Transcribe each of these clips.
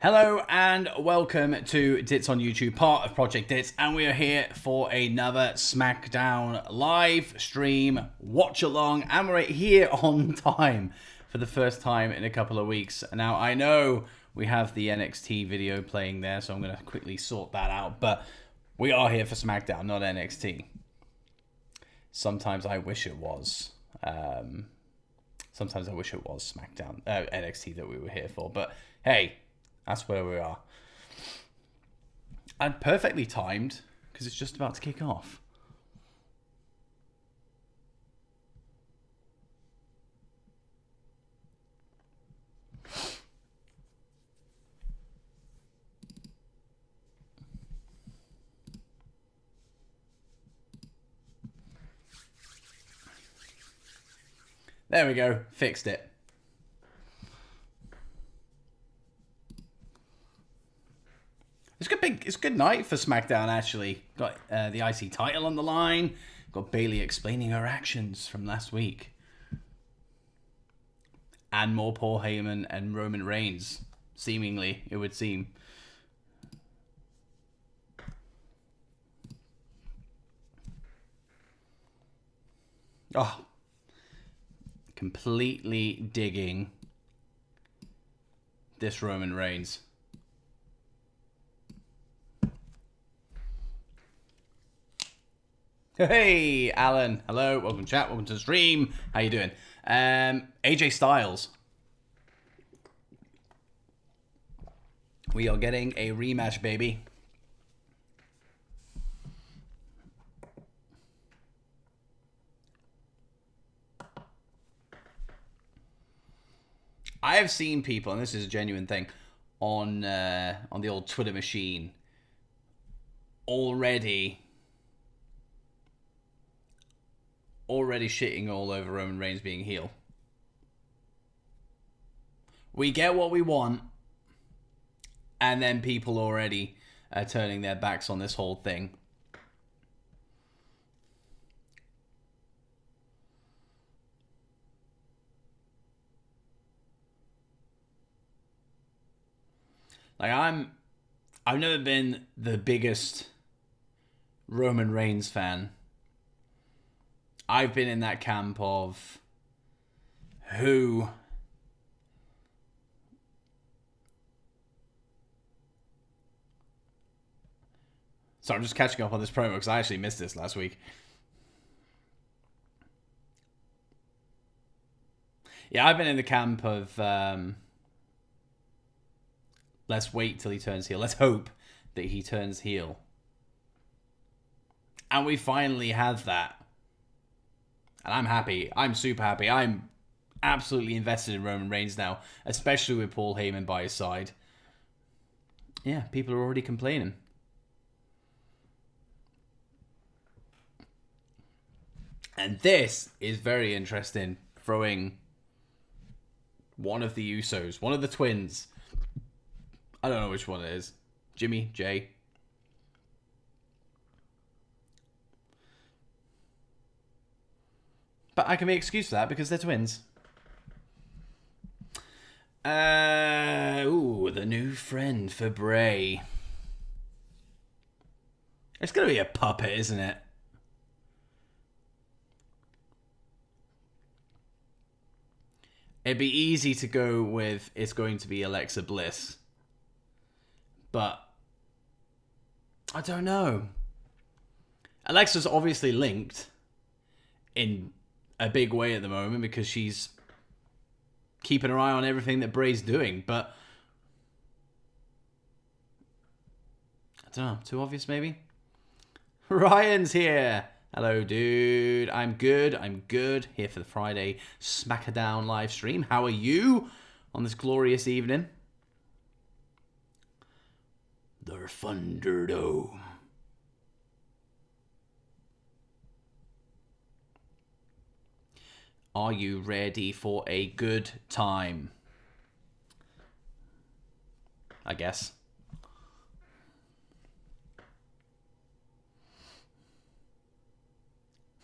Hello and welcome to Dits on YouTube, part of Project Dits, and we are here for another SmackDown live stream watch along, and we're here on time for the first time in a couple of weeks. Now, I know we have the NXT video playing there, so I'm going to quickly sort that out, but we are here for SmackDown, not NXT. Sometimes I wish it was. Sometimes I wish it was SmackDown, NXT that we were here for, but hey, that's where we are. And perfectly timed, because it's just about to kick off. There we go, fixed it. It's a good night for SmackDown, actually. Got the IC title on the line. Got Bayley explaining her actions from last week. And more Paul Heyman and Roman Reigns. Seemingly, it would seem. Oh. Completely digging this Roman Reigns. Hey, Alan. Hello. Welcome to chat. Welcome to the stream. How you doing? AJ Styles. We are getting a rematch, baby. I have seen people, and this is a genuine thing, on the old Twitter machine already shitting all over Roman Reigns being heel. We get what we want, and then people already turning their backs on this whole thing. Like, I've never been the biggest Roman Reigns fan. I've been in that camp of who so I'm just catching up on this promo because I actually missed this last week. Yeah, I've been in the camp of let's wait till he turns heel. Let's hope that he turns heel. And we finally have that. And I'm happy. I'm super happy. I'm absolutely invested in Roman Reigns now, especially with Paul Heyman by his side. Yeah, people are already complaining. And this is very interesting. Throwing one of the Usos, one of the twins. I don't know which one it is. Jimmy, Jay. But I can be excused for that because they're twins. Ooh, the new friend for Bray. It's going to be a puppet, isn't it? It'd be easy to go with it's going to be Alexa Bliss. But I don't know. Alexa's obviously linked in a big way at the moment because she's keeping her eye on everything that Bray's doing, but I don't know, too obvious maybe? Ryan's here. Hello, dude. I'm good. Here for the Friday SmackDown live stream. How are you on this glorious evening? The Thunderdome. Are you ready for a good time? I guess.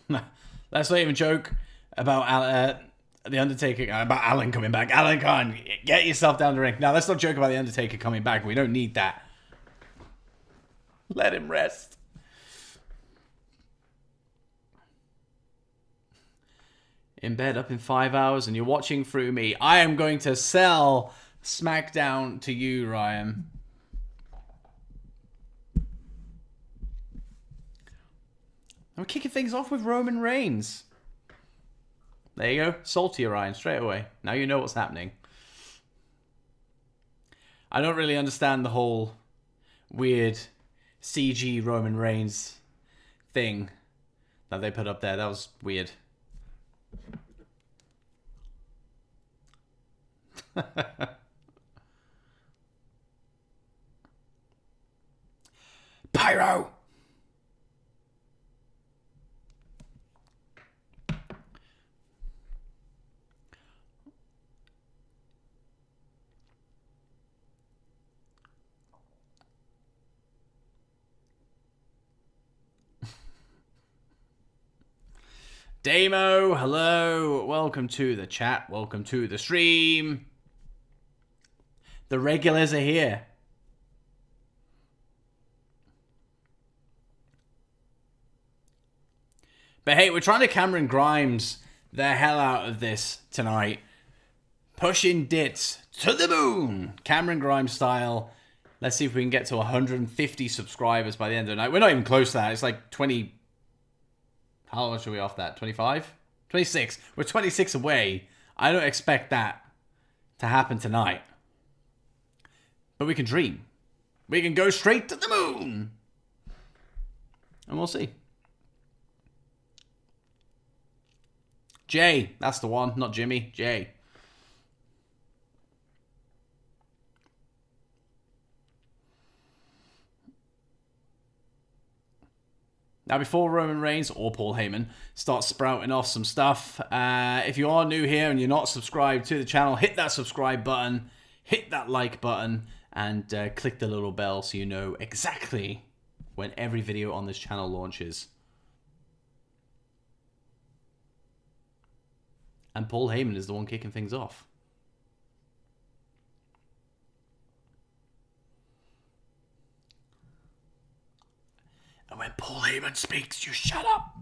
Let's not even joke about The Undertaker, about Alan coming back. Alan Khan, get yourself down the ring. Now, let's not joke about The Undertaker coming back. We don't need that. Let him rest. In bed up in 5 hours and you're watching through me. I am going to sell SmackDown to you, Ryan. And we're kicking things off with Roman Reigns. There you go. Sold to you, Ryan, straight away. Now you know what's happening. I don't really understand the whole weird CG Roman Reigns thing that they put up there. That was weird. Pyro! Damo, hello, welcome to the chat, welcome to the stream. The regulars are here. But hey, we're trying to Cameron Grimes the hell out of this tonight. Pushing Dits to the moon, Cameron Grimes style. Let's see if we can get to 150 subscribers by the end of the night. We're not even close to that, it's like 20... How much are we off that? 25? 26. We're 26 away. I don't expect that to happen tonight. But we can dream. We can go straight to the moon. And we'll see. Jay. That's the one. Not Jimmy. Jay. Now, before Roman Reigns or Paul Heyman start sprouting off some stuff, if you are new here and you're not subscribed to the channel, hit that subscribe button, hit that like button, and click the little bell so you know exactly when every video on this channel launches. And Paul Heyman is the one kicking things off. And when Paul Heyman speaks, you shut up.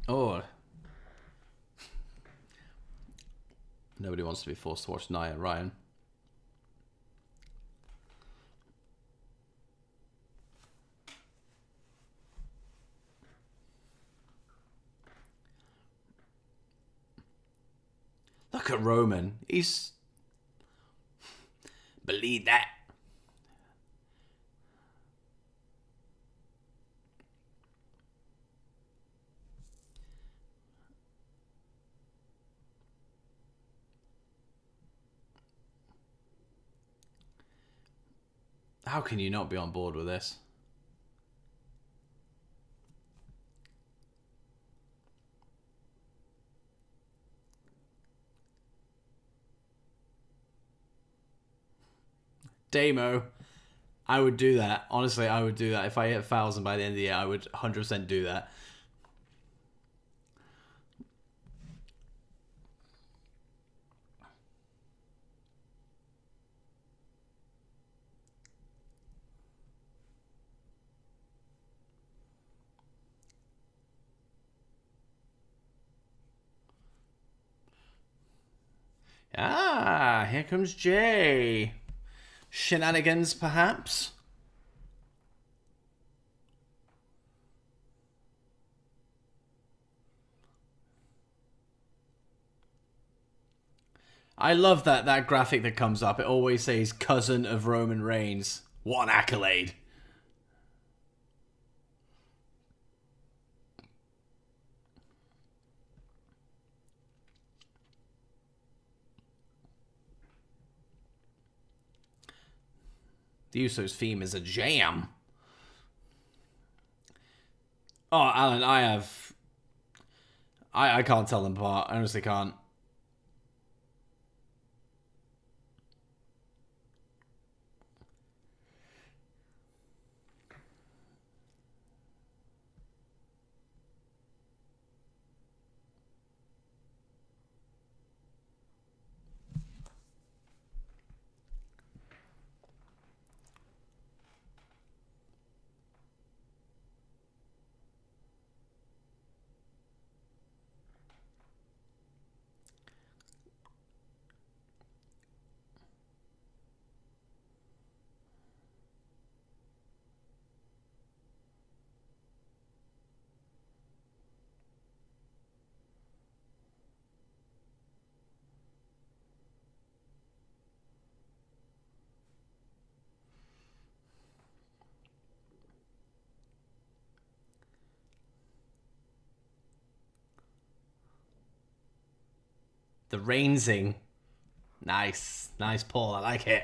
Oh. Nobody wants to be forced to watch Nia, Ryan. Look at Roman. He's... Believe that. How can you not be on board with this? Damo, I would do that. Honestly, I would do that. If I hit 1,000 by the end of the year, I would 100% do that. Ah, here comes Jay. Shenanigans, perhaps? I love that graphic that comes up. It always says cousin of Roman Reigns. What an accolade. The Usos theme is a jam. Oh, Alan, I can't tell them apart. I honestly can't. The Rainsing. Nice. Nice, Paul. I like it.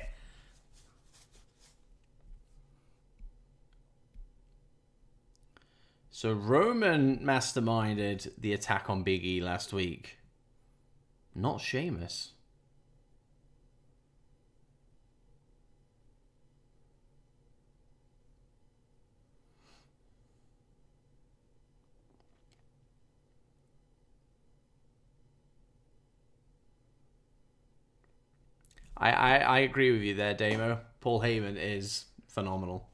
So Roman masterminded the attack on Big E last week. Not Sheamus. I agree with you there, Damo. Paul Heyman is phenomenal.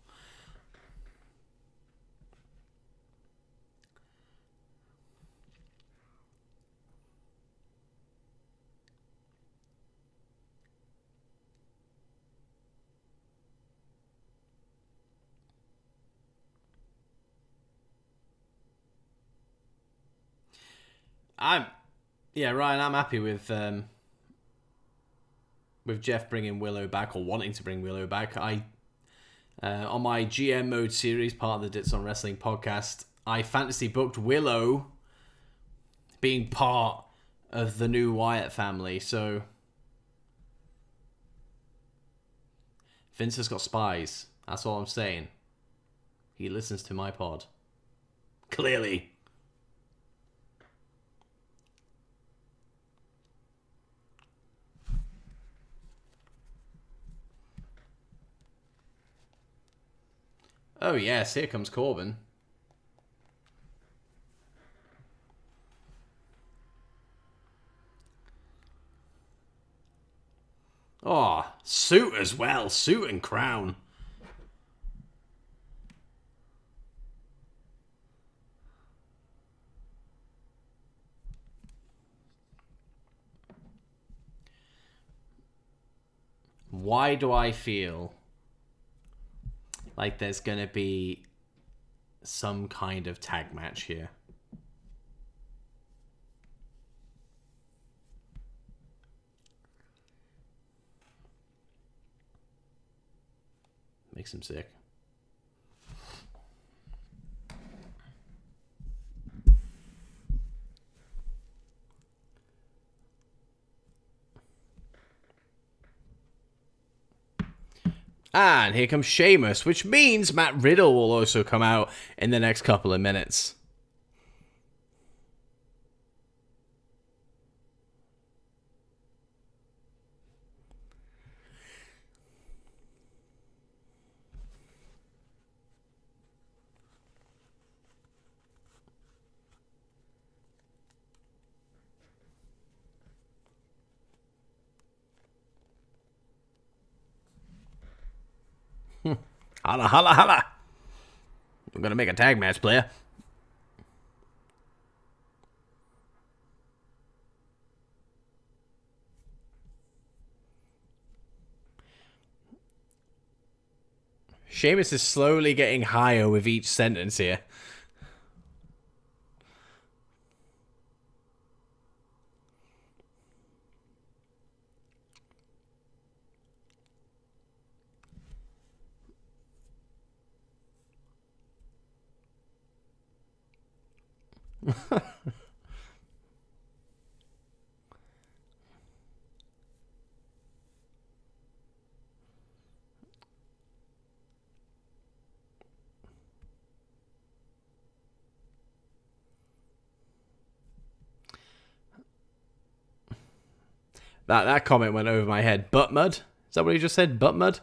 Ryan, I'm happy with Jeff bringing Willow back, or wanting to bring Willow back. On my GM mode series, part of the Dits on Wrestling podcast, I fantasy booked Willow being part of the new Wyatt family. So Vince has got spies. That's all I'm saying. He listens to my pod. Clearly. Oh yes, here comes Corbin. Oh, suit as well. Suit and crown. Why do I feel like there's going to be some kind of tag match here? Makes him sick. And here comes Sheamus, which means Matt Riddle will also come out in the next couple of minutes. Holla, holla, holla. We're going to make a tag match, player. Sheamus is slowly getting higher with each sentence here. That comment went over my head. Butt mud? Is that what he just said? Butt mud?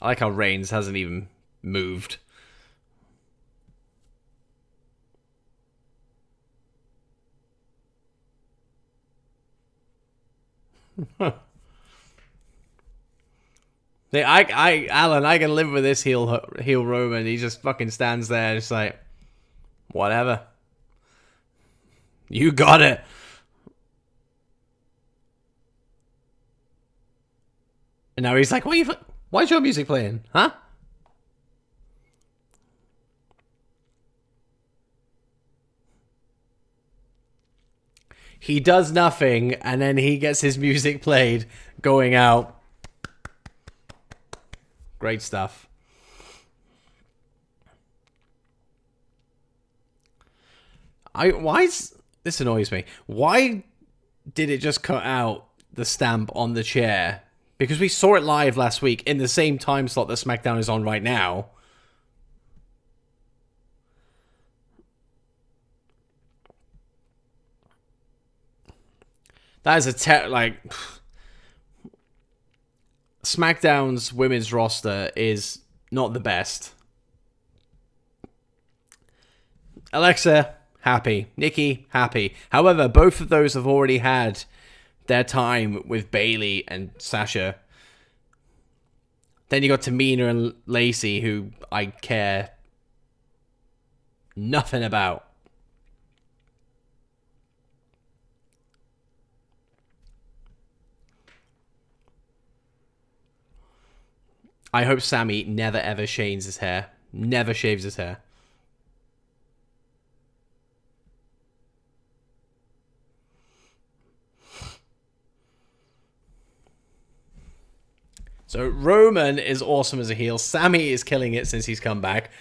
I like how Reigns hasn't even moved. Alan, I can live with this heel Roman. He just fucking stands there, just like, whatever. You got it. And now he's like, why is your music playing? Huh? He does nothing, and then he gets his music played, going out. Great stuff. This annoys me. Why did it just cut out the stamp on the chair? Because we saw it live last week in the same time slot that SmackDown is on right now. That is SmackDown's women's roster is not the best. Alexa, happy. Nikki, happy. However, both of those have already had their time with Bayley and Sasha. Then you got Tamina and Lacey, who I care nothing about. I hope Sammy never ever shaves his hair. Never shaves his hair. So Roman is awesome as a heel. Sammy is killing it since he's come back.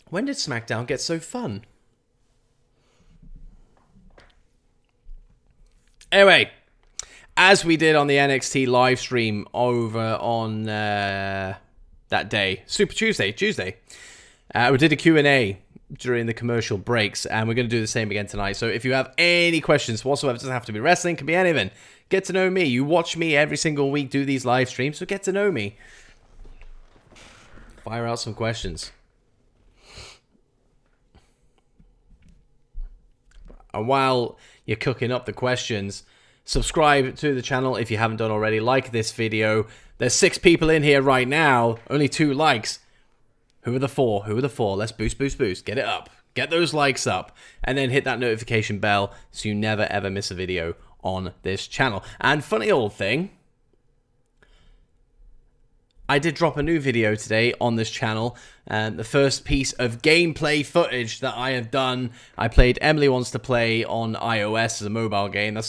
When did SmackDown get so fun? Anyway, as we did on the NXT live stream over on that day, Super Tuesday, we did a Q&A during the commercial breaks, and we're going to do the same again tonight. So if you have any questions whatsoever, it doesn't have to be wrestling, it can be anything. Get to know me. You watch me every single week do these live streams, so get to know me. Fire out some questions. And while you're cooking up the questions, subscribe to the channel if you haven't done already. Like this video. There's 6 people in here right now. Only 2 likes. Who are the 4? Who are the 4? Let's boost. Get it up. Get those likes up. And then hit that notification bell so you never ever miss a video on this channel. And funny old thing, I did drop a new video today on this channel. The first piece of gameplay footage that I have done. I played Emily Wants to Play on iOS as a mobile game.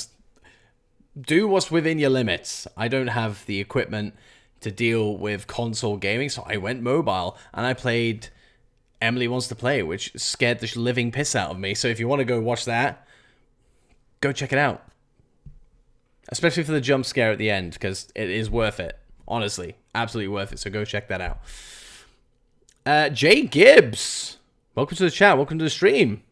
Do what's within your limits. I don't have the equipment to deal with console gaming, so I went mobile and I played Emily Wants to Play, which scared the living piss out of me. So if you want to go watch that, go check it out. Especially for the jump scare at the end, because it is worth it. Honestly, absolutely worth it. So go check that out. Jay Gibbs, welcome to the chat. Welcome to the stream.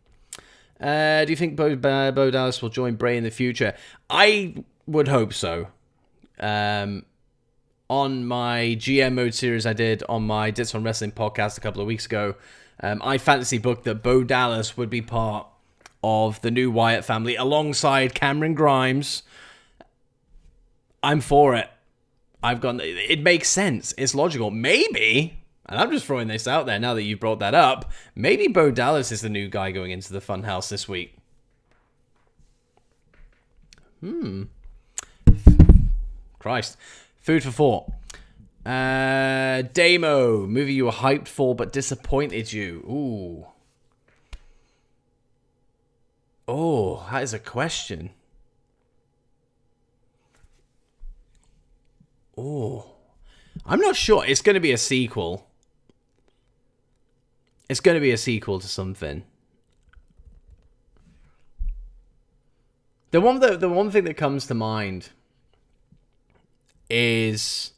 Do you think Bo Dallas will join Bray in the future? I would hope so. On my GM mode series I did on my Dits on Wrestling podcast a couple of weeks ago, I fantasy booked that Bo Dallas would be part of the new Wyatt family alongside Cameron Grimes. I'm for it. It makes sense. It's logical. Maybe, and I'm just throwing this out there now that you've brought that up, maybe Bo Dallas is the new guy going into the Funhouse this week. Christ. Food for thought. Damo, movie you were hyped for but disappointed you. Ooh. Oh, that is a question. Oh. I'm not sure. It's going to be a sequel. It's going to be a sequel to something. The one thing that comes to mind is,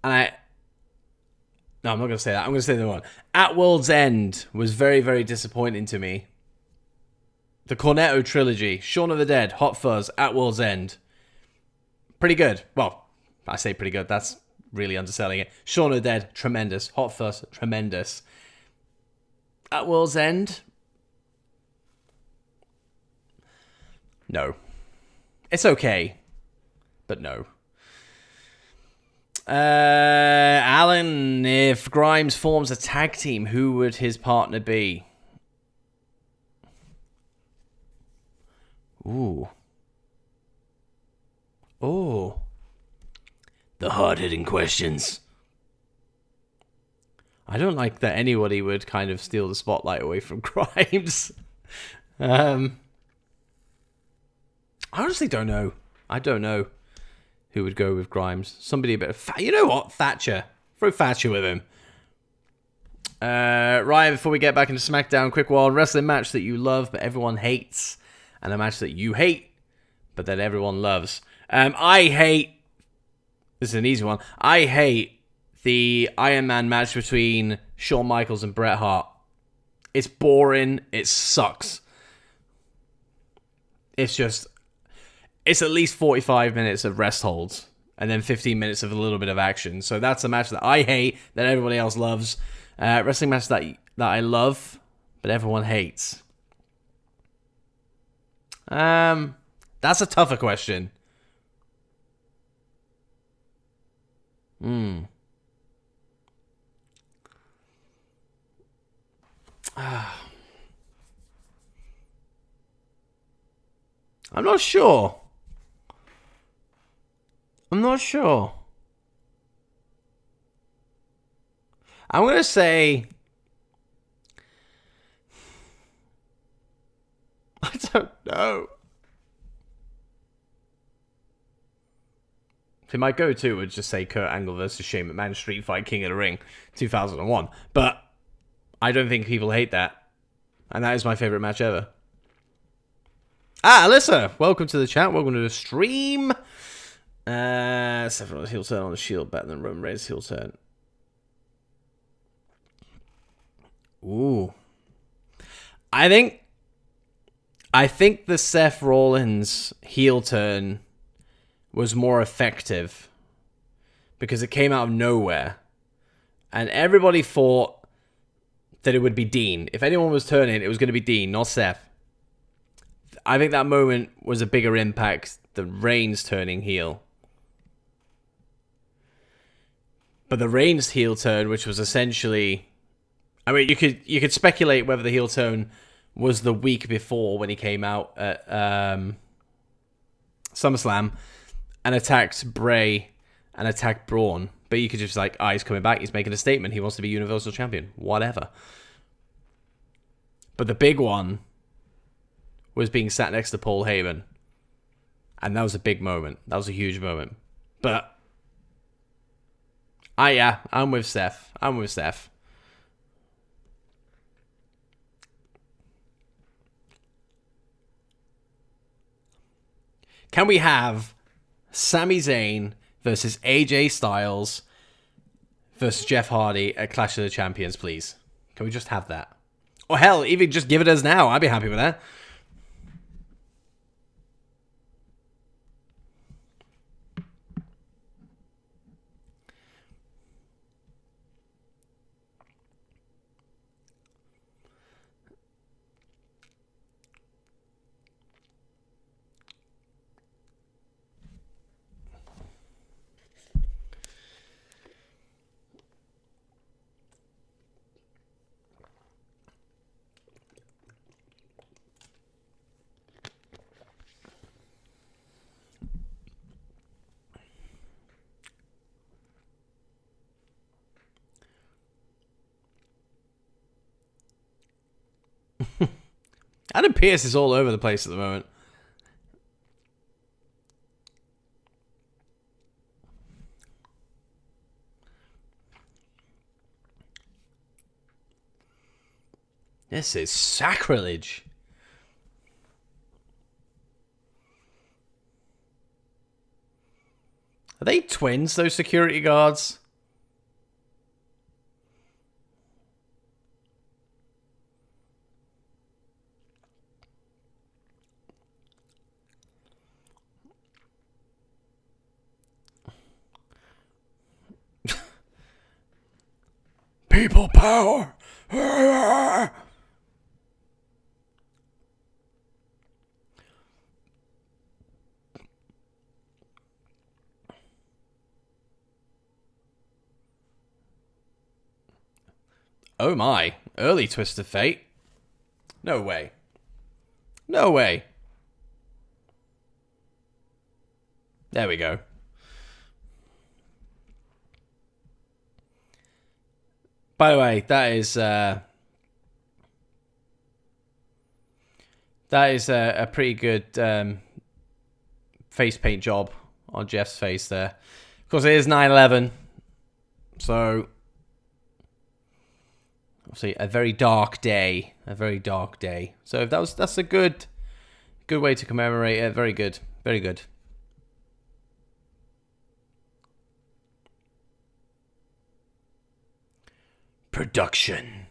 and No, I'm not going to say that. I'm going to say the one. At World's End was very, very disappointing to me. The Cornetto trilogy, Shaun of the Dead, Hot Fuzz, At World's End. Pretty good. Well, I say pretty good. That's really underselling it. Shaun of the Dead, tremendous. Hot Fuzz, tremendous. At World's End? No. It's okay. But no. Alan, if Grimes forms a tag team, who would his partner be? Ooh. Oh. The hard-hitting questions. I don't like that anybody would kind of steal the spotlight away from Grimes. I honestly don't know. I don't know who would go with Grimes. Somebody a bit of... You know what? Thatcher. Throw Thatcher with him. Ryan, before we get back into SmackDown, quick wild wrestling match that you love but everyone hates. And a match that you hate but that everyone loves. I hate... This is an easy one. I hate the Iron Man match between Shawn Michaels and Bret Hart. It's boring. It sucks. It's just... It's at least 45 minutes of rest holds. And then 15 minutes of a little bit of action. So that's a match that I hate, that everybody else loves. Wrestling match that I love, but everyone hates. That's a tougher question. I'm not sure. I'm going to say... I don't know. See, my go-to would just say Kurt Angle versus Shane McMahon Street Fight King of the Ring 2001. But I don't think people hate that. And that is my favorite match ever. Alyssa, welcome to the chat. Welcome to the stream. Seth Rollins heel turn on the Shield better than Roman Reigns heel turn. Ooh. I think the Seth Rollins heel turn was more effective because it came out of nowhere. And everybody thought that it would be Dean. If anyone was turning, it was going to be Dean, not Seth. I think that moment was a bigger impact than Reigns turning heel. But the Reigns heel turn, which was essentially... I mean, you could speculate whether the heel turn was the week before when he came out at SummerSlam and attacked Bray and attacked Braun. But you could just like, he's coming back. He's making a statement. He wants to be Universal Champion. Whatever. But the big one was being sat next to Paul Heyman. And that was a big moment. That was a huge moment. But... I'm with Seth. Can we have Sami Zayn versus AJ Styles versus Jeff Hardy at Clash of the Champions, please? Can we just have that? Or hell, even just give it us now. I'd be happy with that. Adam Pearce is all over the place at the moment. This is sacrilege. Are they twins, those security guards? People power. Oh my, early twist of fate. No way. No way. There we go. By the way, that is a pretty good face paint job on Jeff's face there. Of course, it is 9/11, so obviously a very dark day. A very dark day. So if that's a good way to commemorate it. Very good. Very good. Production.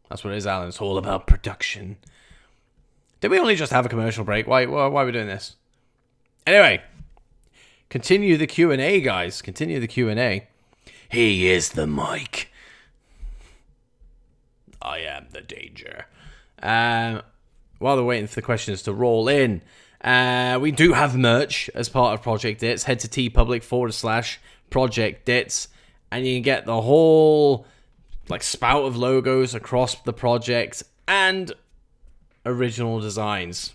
That's what it is, Alan. It's all about production. Did we only just have a commercial break? Why are we doing this? Anyway, continue the Q&A, guys. Continue the Q&A. He is the mic. I am the danger. While they're waiting for the questions to roll in, we do have merch as part of Project Dits. Head to tpublic.com/Project Dits, and you can get the whole spout of logos across the project and original designs.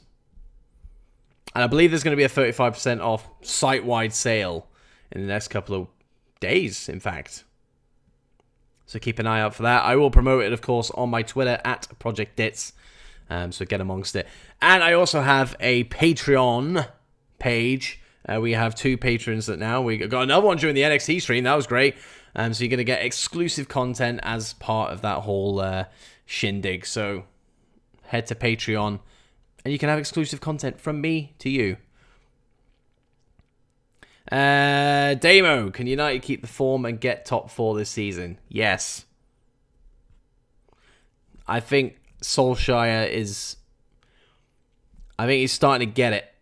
And I believe there's going to be a 35% off site-wide sale in the next couple of days, in fact. So keep an eye out for that. I will promote it, of course, on my Twitter at Project Dits. So get amongst it. And I also have a Patreon page. We have 2 patrons now. We got another one during the NXT stream. That was great. So you're going to get exclusive content as part of that whole shindig. So head to Patreon, and you can have exclusive content from me to you. Damo, can United keep the form and get top 4 this season? Yes. I think Solskjaer is... I think he's starting to get it.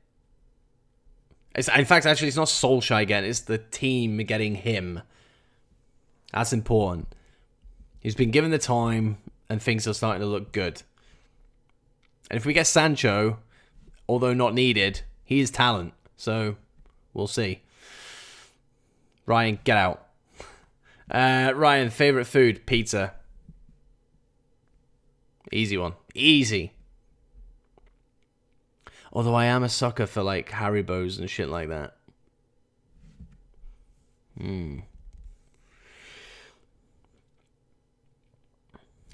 In fact, actually, it's not Solskjaer again. It's the team getting him. That's important. He's been given the time, and things are starting to look good. And if we get Sancho, although not needed, he is talent. So, we'll see. Ryan, get out. Ryan, favorite food? Pizza. Easy one. Easy. Although I am a sucker for Haribos and shit like that.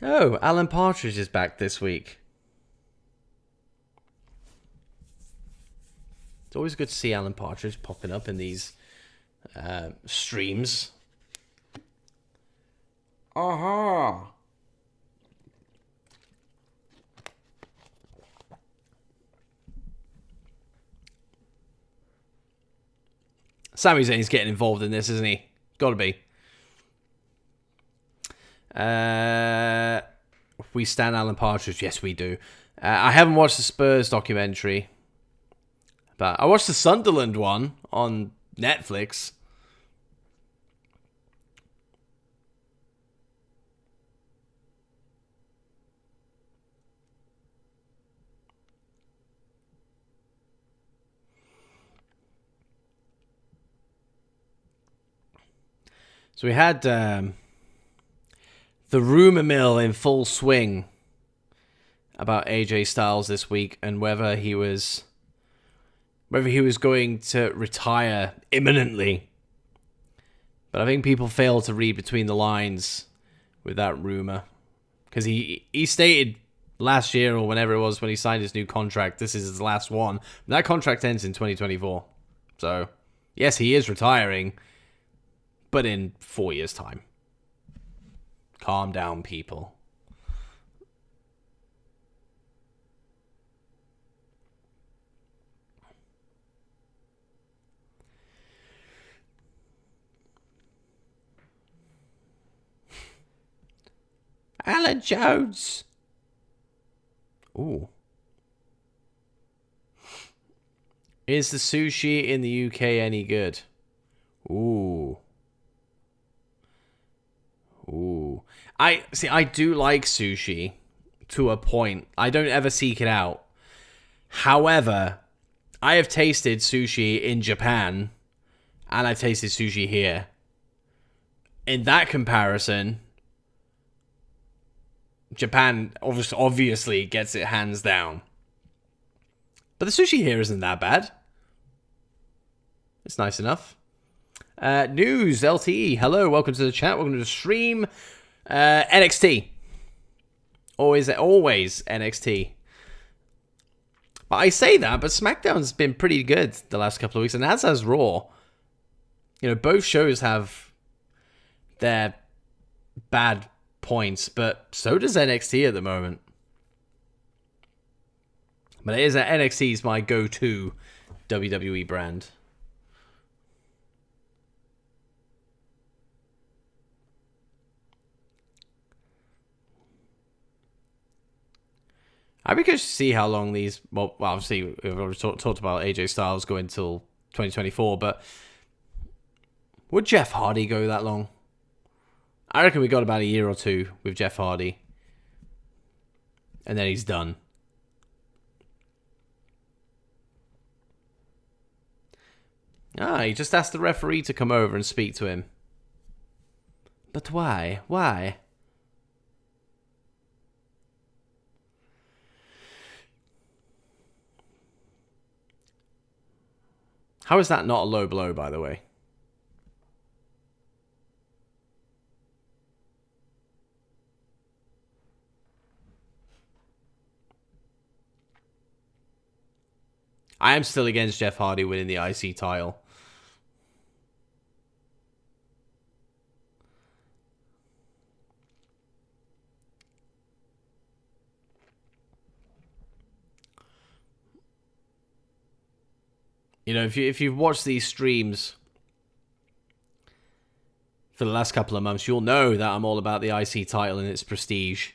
Oh, Alan Partridge is back this week. It's always good to see Alan Partridge popping up in these streams. Sami Zayn's getting involved in this, isn't he? Gotta be. We stand Alan Partridge. Yes, we do. I haven't watched the Spurs documentary, but I watched the Sunderland one on Netflix. So we had the rumor mill in full swing about AJ Styles this week and whether he was going to retire imminently. But I think people failed to read between the lines with that rumor, because he stated last year or whenever it was when he signed his new contract, this is his last one. That contract ends in 2024. So yes, he is retiring, but in 4 years' time. Calm down, people. Alan Jones. Ooh. Is the sushi in the UK any good? Ooh. Ooh. I do like sushi to a point. I don't ever seek it out. However, I have tasted sushi in Japan, and I've tasted sushi here. In that comparison, Japan obviously gets it hands down. But the sushi here isn't that bad. It's nice enough. News, LTE. Hello, welcome to the chat. Welcome to the stream. NXT. Always NXT. But I say that, but SmackDown's been pretty good the last couple of weeks, and as has Raw. You know, both shows have their bad points, but so does NXT at the moment. But it is that NXT is my go-to WWE brand. I'd be curious to see how long these... Well, obviously, we've already talked about AJ Styles going until 2024, but would Jeff Hardy go that long? I reckon we got about a year or two with Jeff Hardy. And then he's done. He just asked the referee to come over and speak to him. But why? Why? How is that not a low blow, by the way? I am still against Jeff Hardy winning the IC title. You know, if you've watched these streams for the last couple of months, you'll know that I'm all about the IC title and its prestige.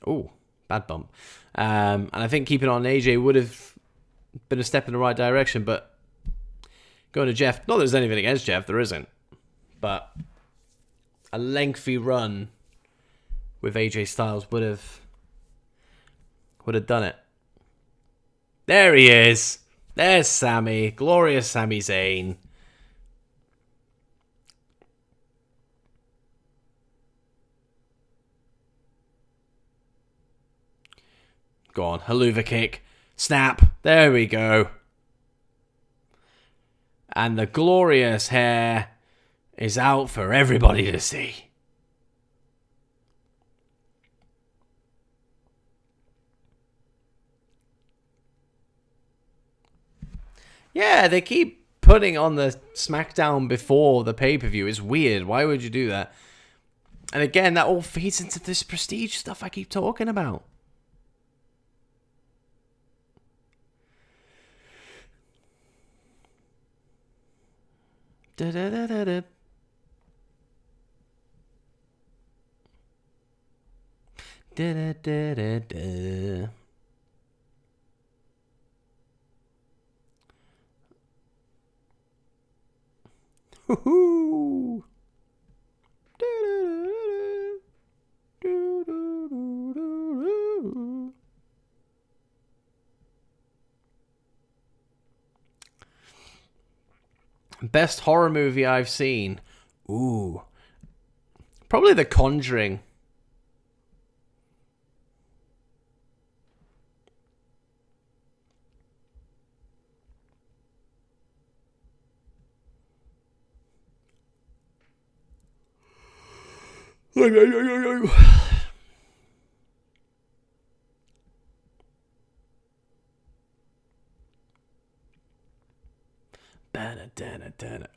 Oh, bad bump. And I think keeping on AJ would have been a step in the right direction, but going to Jeff, not that there's anything against Jeff, there isn't. But a lengthy run with AJ Styles would have done it. There he is. There's Sammy. Glorious Sami Zayn. Go on. Haluva kick. Snap. There we go. And the glorious hair is out for everybody to see. Yeah, they keep putting on the SmackDown before the pay-per-view. It's weird. Why would you do that? And again, that all feeds into this prestige stuff I keep talking about. Da-da-da-da-da. Da-da-da-da-da. Woohoo! Best horror movie I've seen. Ooh. Probably The Conjuring.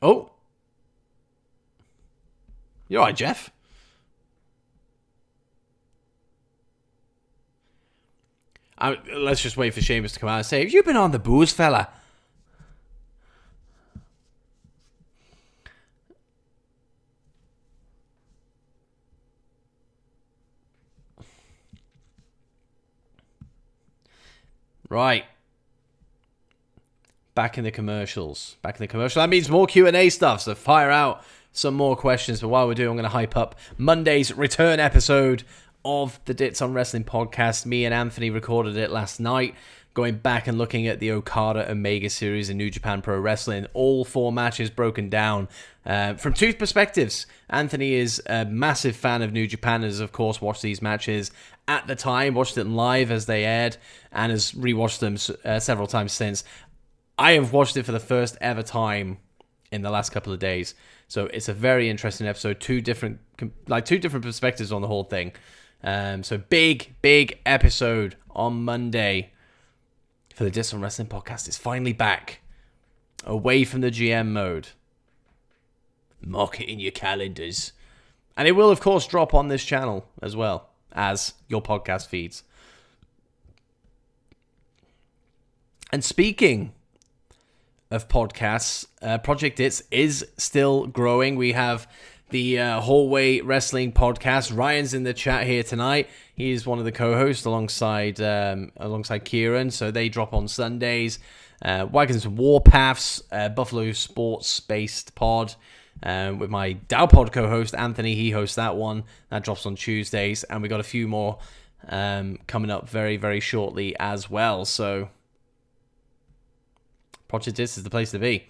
Oh! You alright, Jeff? Let's just wait for Sheamus to come out and say, have you been on the booze, fella? Right. Back in the commercials. Back in the commercial. That means more Q&A stuff, so fire out some more questions. But while we're doing, I'm going to hype up Monday's return episode of the Dits on Wrestling podcast. Me and Anthony recorded it last night, going back and looking at the Okada Omega series in New Japan Pro Wrestling. All 4 matches broken down from 2 perspectives. Anthony is a massive fan of New Japan and has, of course, watched these matches at the time, watched them live as they aired, and has rewatched them several times since. I have watched it for the first ever time in the last couple of days. So it's a very interesting episode. 2 different perspectives on the whole thing. So big episode on Monday for the Dits on Wrestling podcast. It's finally back, away from the GM mode. Mark it in your calendars, and it will of course drop on this channel as well as your podcast feeds. And speaking of podcasts, Project Dits is still growing. We have the Hallway Wrestling podcast. Ryan's in the chat here tonight. He's one of the co-hosts alongside Kieran. So they drop on Sundays. Wagons and Warpaths, Buffalo sports-based pod with my DOWPOD co-host Anthony. He hosts that one. That drops on Tuesdays, and we got a few more coming up very, very shortly as well. So Project Dits is the place to be.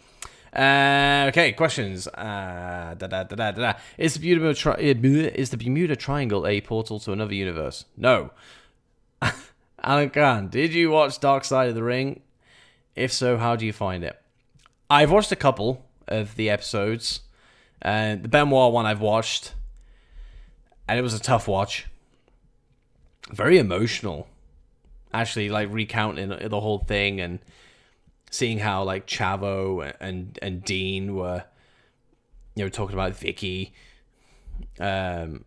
Okay, questions. Is the Bermuda Triangle a portal to another universe? No. Alan Khan, did you watch Dark Side of the Ring? If so, how do you find it? I've watched a couple of the episodes. The Benoit one I've watched, and it was a tough watch. Very emotional. Actually, like, recounting the whole thing and seeing how, like, Chavo and Dean were, talking about Vicky, even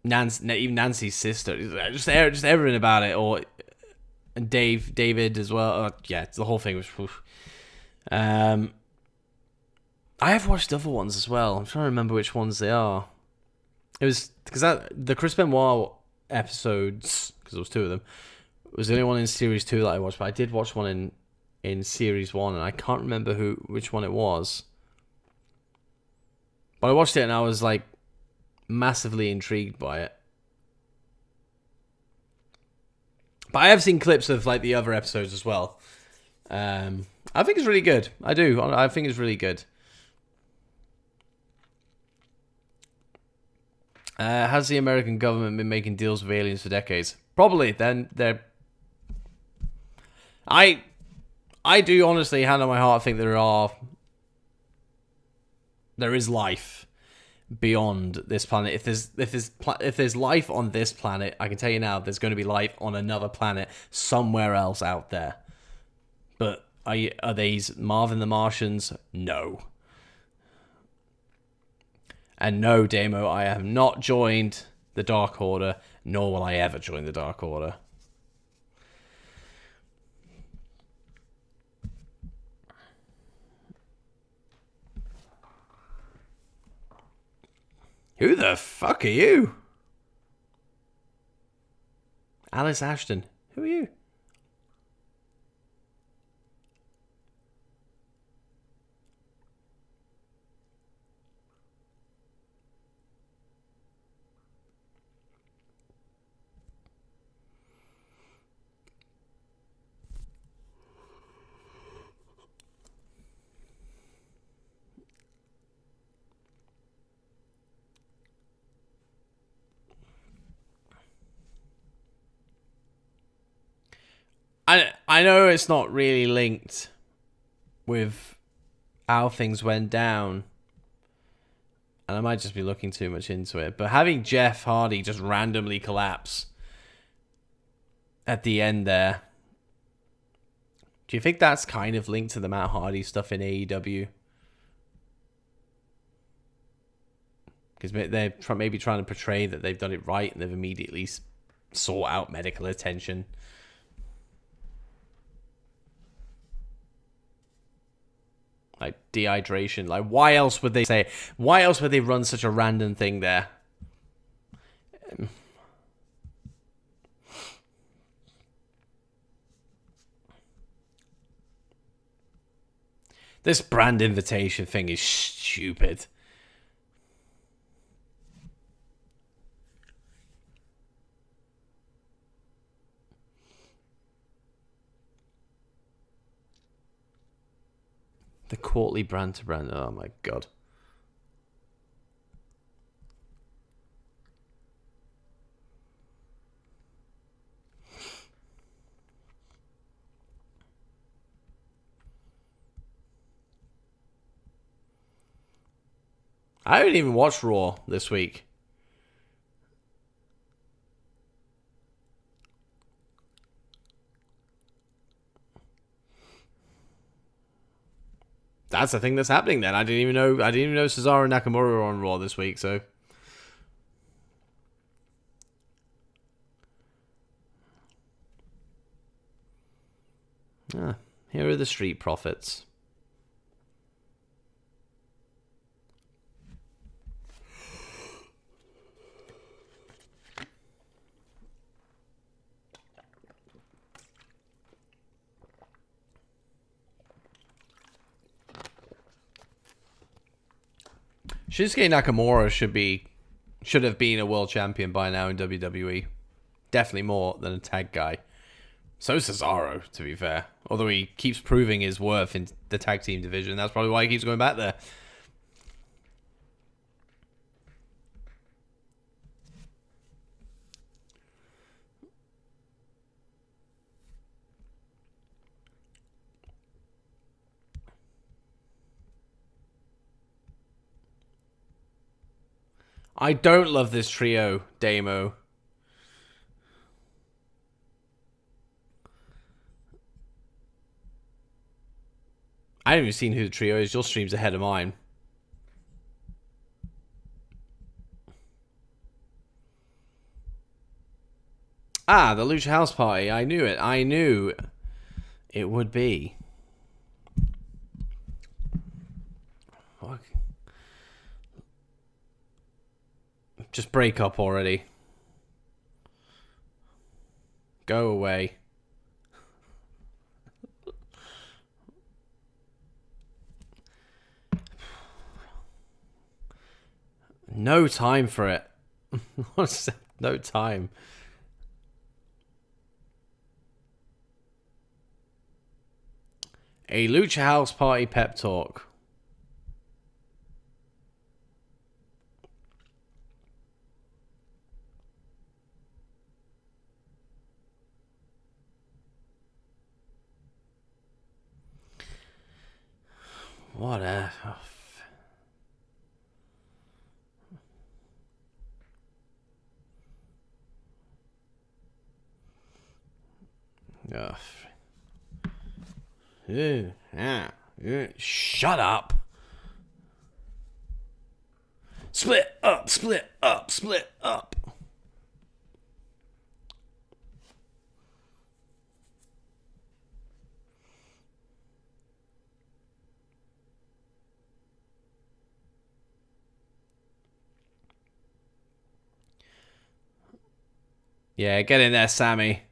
Nancy's sister, just everything about it, and David as well. The whole thing was. I have watched other ones as well. I'm trying to remember which ones they are. It was because the Chris Benoit episodes, because there was 2 of them, was the only one in series 2 that I watched. But I did watch one in series 1, and I can't remember which one it was. But I watched it and I was like massively intrigued by it. But I have seen clips of like the other episodes as well. I think it's really good. I do. I think it's really good. Has the American government been making deals with aliens for decades? Probably. Then they're. I do honestly, hand on my heart, think there is life beyond this planet. If there's life on this planet, I can tell you now, there's going to be life on another planet somewhere else out there. But are these Marvin the Martians? No. And no, Damo, I have not joined the Dark Order, nor will I ever join the Dark Order. Who the fuck are you? Alice Ashton. Who are you? I know it's not really linked with how things went down, and I might just be looking too much into it, but having Jeff Hardy just randomly collapse at the end there, do you think that's kind of linked to the Matt Hardy stuff in AEW? Because they're maybe trying to portray that they've done it right and they've immediately sought out medical attention. Like dehydration. Like, why else would they say? Why else would they run such a random thing there? This brand invitation thing is stupid. The quarterly brand to brand. Oh my god. I haven't even watched Raw this week. That's the thing that's happening then. I didn't even know Cesaro and Nakamura were on Raw this week, so. Ah, here are the Street Profits. Shinsuke Nakamura should have been a world champion by now in WWE. Definitely more than a tag guy. So Cesaro, to be fair. Although he keeps proving his worth in the tag team division. That's probably why he keeps going back there. I don't love this trio, Damo. I haven't even seen who the trio is. Your stream's ahead of mine. Ah, the Lucha House Party. I knew it. I knew it would be. Fuck. Just break up already. Go away. No time for it. No time. A Lucha House Party pep talk. What a... Shut up. Split up, split up, split up. Yeah, get in there, Sammy.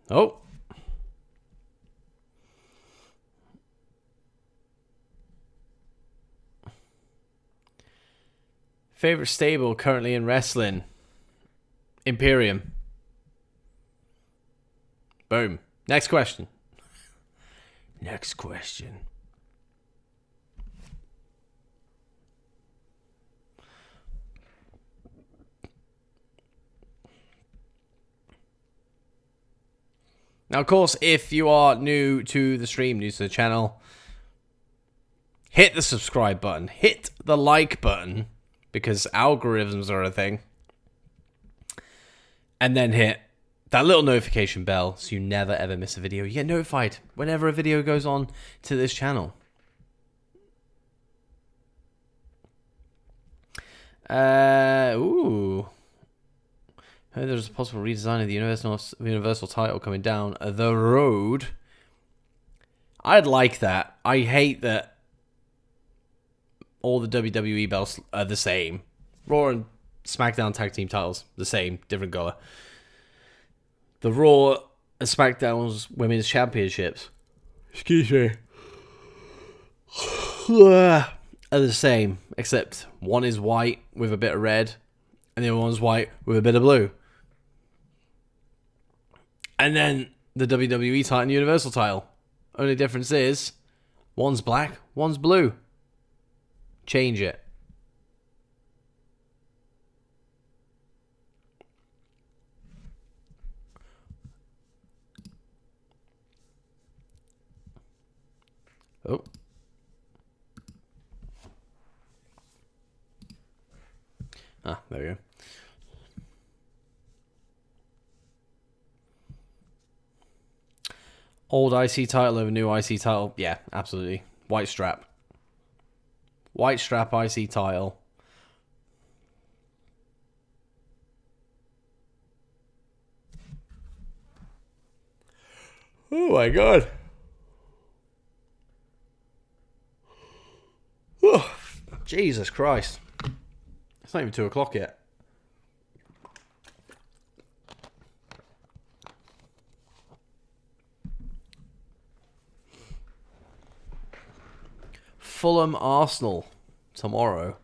Oh. Favorite stable currently in wrestling? Imperium. Boom. Next question. Next question. Now, of course, if you are new to the stream, new to the channel, hit the subscribe button. Hit the like button, because algorithms are a thing. And then hit that little notification bell so you never ever miss a video. You get notified whenever a video goes on to this channel. Ooh. Heard there's a possible redesign of the Universal title coming down the road. I'd like that. I hate that all the WWE belts are the same. Raw and SmackDown tag team titles, the same, different color. The Raw and SmackDown's women's championships, excuse me, are the same, except one is white with a bit of red, and the other one's white with a bit of blue. And then the WWE title and Universal title, Only difference is, one's black, one's blue. Change it. Oh. Ah, there we go. Old IC title over new IC title. Yeah, absolutely. White strap. White strap IC title. Oh my god. Oh, Jesus Christ. It's not even 2 o'clock yet. Fulham Arsenal tomorrow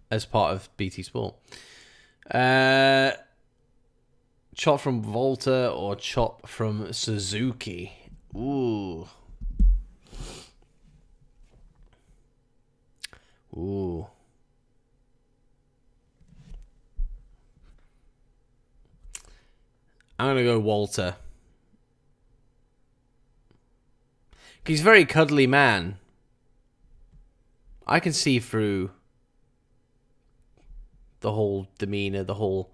as part of BT Sport. Chop from Volta or chop from Suzuki? Ooh. Ooh. I'm going to go Walter. He's a very cuddly man. I can see through the whole demeanor, the whole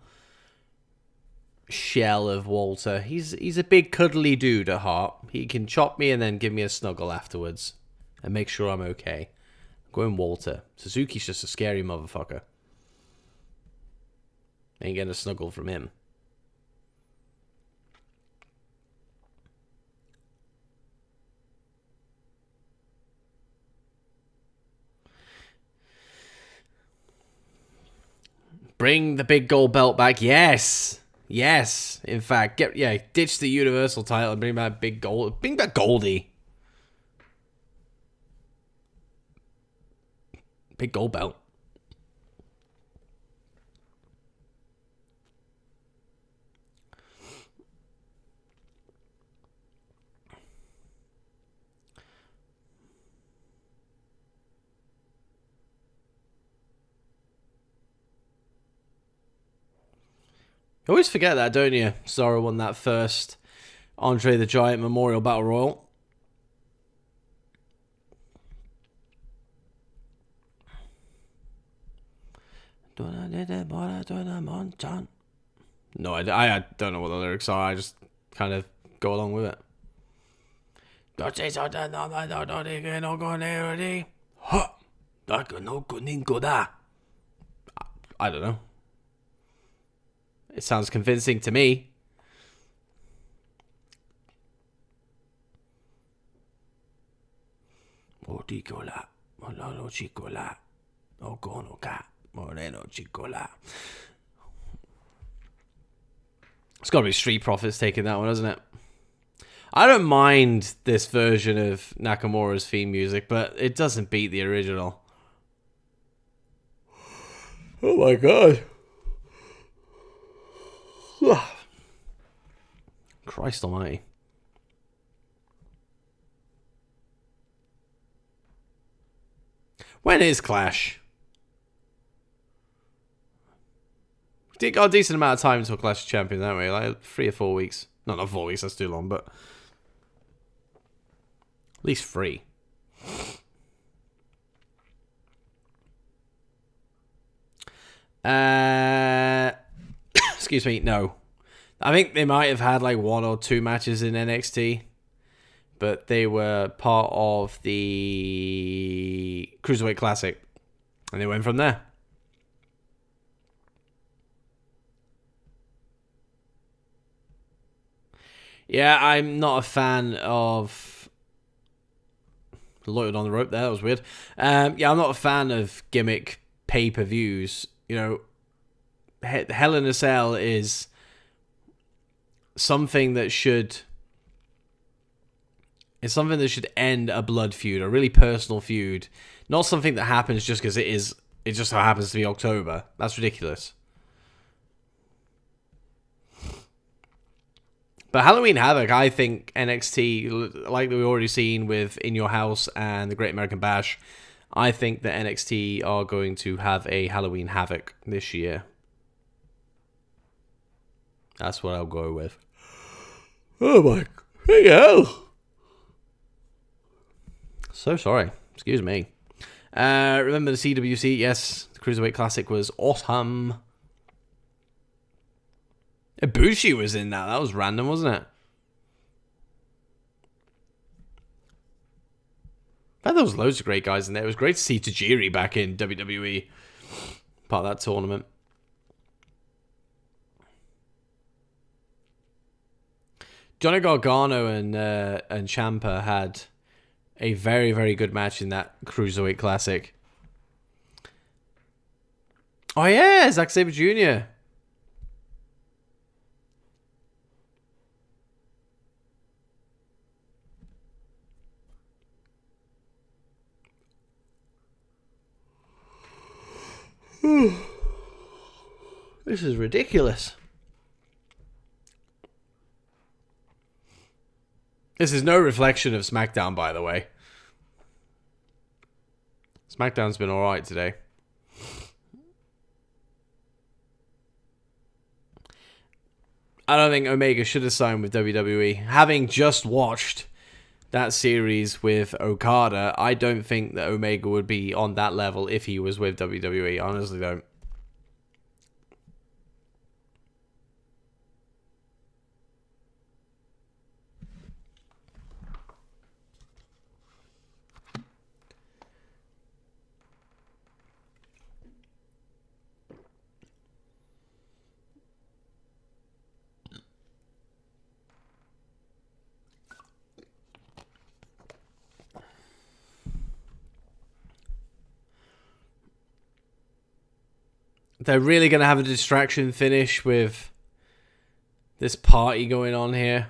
shell of Walter. He's a big cuddly dude at heart. He can chop me and then give me a snuggle afterwards and make sure I'm okay. I'm going Walter. Suzuki's just a scary motherfucker. Ain't getting a snuggle from him. Bring the big gold belt back. Yes. Yes. In fact, ditch the Universal title and bring back big gold. Bring back Goldie. Big gold belt. You always forget that, don't you? Cesaro won that first Andre the Giant Memorial Battle Royal. No, I don't know what the lyrics are. I just kind of go along with it. I don't know. It sounds convincing to me. It's got to be Street Profits taking that one, isn't it? I don't mind this version of Nakamura's theme music, but it doesn't beat the original. Oh my god. Christ almighty. When is Clash? We got a decent amount of time until Clash of Champions, haven't we? Like 3 or 4 weeks. No, not 4 weeks, that's too long, but at least 3. Excuse me, no. I think they might have had like 1 or 2 matches in NXT, but they were part of the Cruiserweight Classic, and they went from there. Yeah, I'm not a fan of... Loitered on the rope there, that was weird. Yeah, I'm not a fan of gimmick pay-per-views. You know, Hell in a Cell is something that should... It's something that should end a blood feud, a really personal feud. Not something that happens just because it just so happens to be October. That's ridiculous. But Halloween Havoc, I think NXT, like we've already seen with In Your House and the Great American Bash, I think that NXT are going to have a Halloween Havoc this year. That's what I'll go with. Oh my hell. So sorry. Excuse me. Remember the CWC? Yes, the Cruiserweight Classic was awesome. Ibushi was in that. That was random, wasn't it? I thought there was loads of great guys in there. It was great to see Tajiri back in WWE. Part of that tournament. Johnny Gargano and Ciampa had a very, very good match in that Cruiserweight Classic. Oh yeah, Zack Sabre Jr. This is ridiculous. This is no reflection of SmackDown, by the way. SmackDown's been alright today. I don't think Omega should have signed with WWE. Having just watched that series with Okada, I don't think that Omega would be on that level if he was with WWE. I honestly don't. They're really going to have a distraction finish with this party going on here.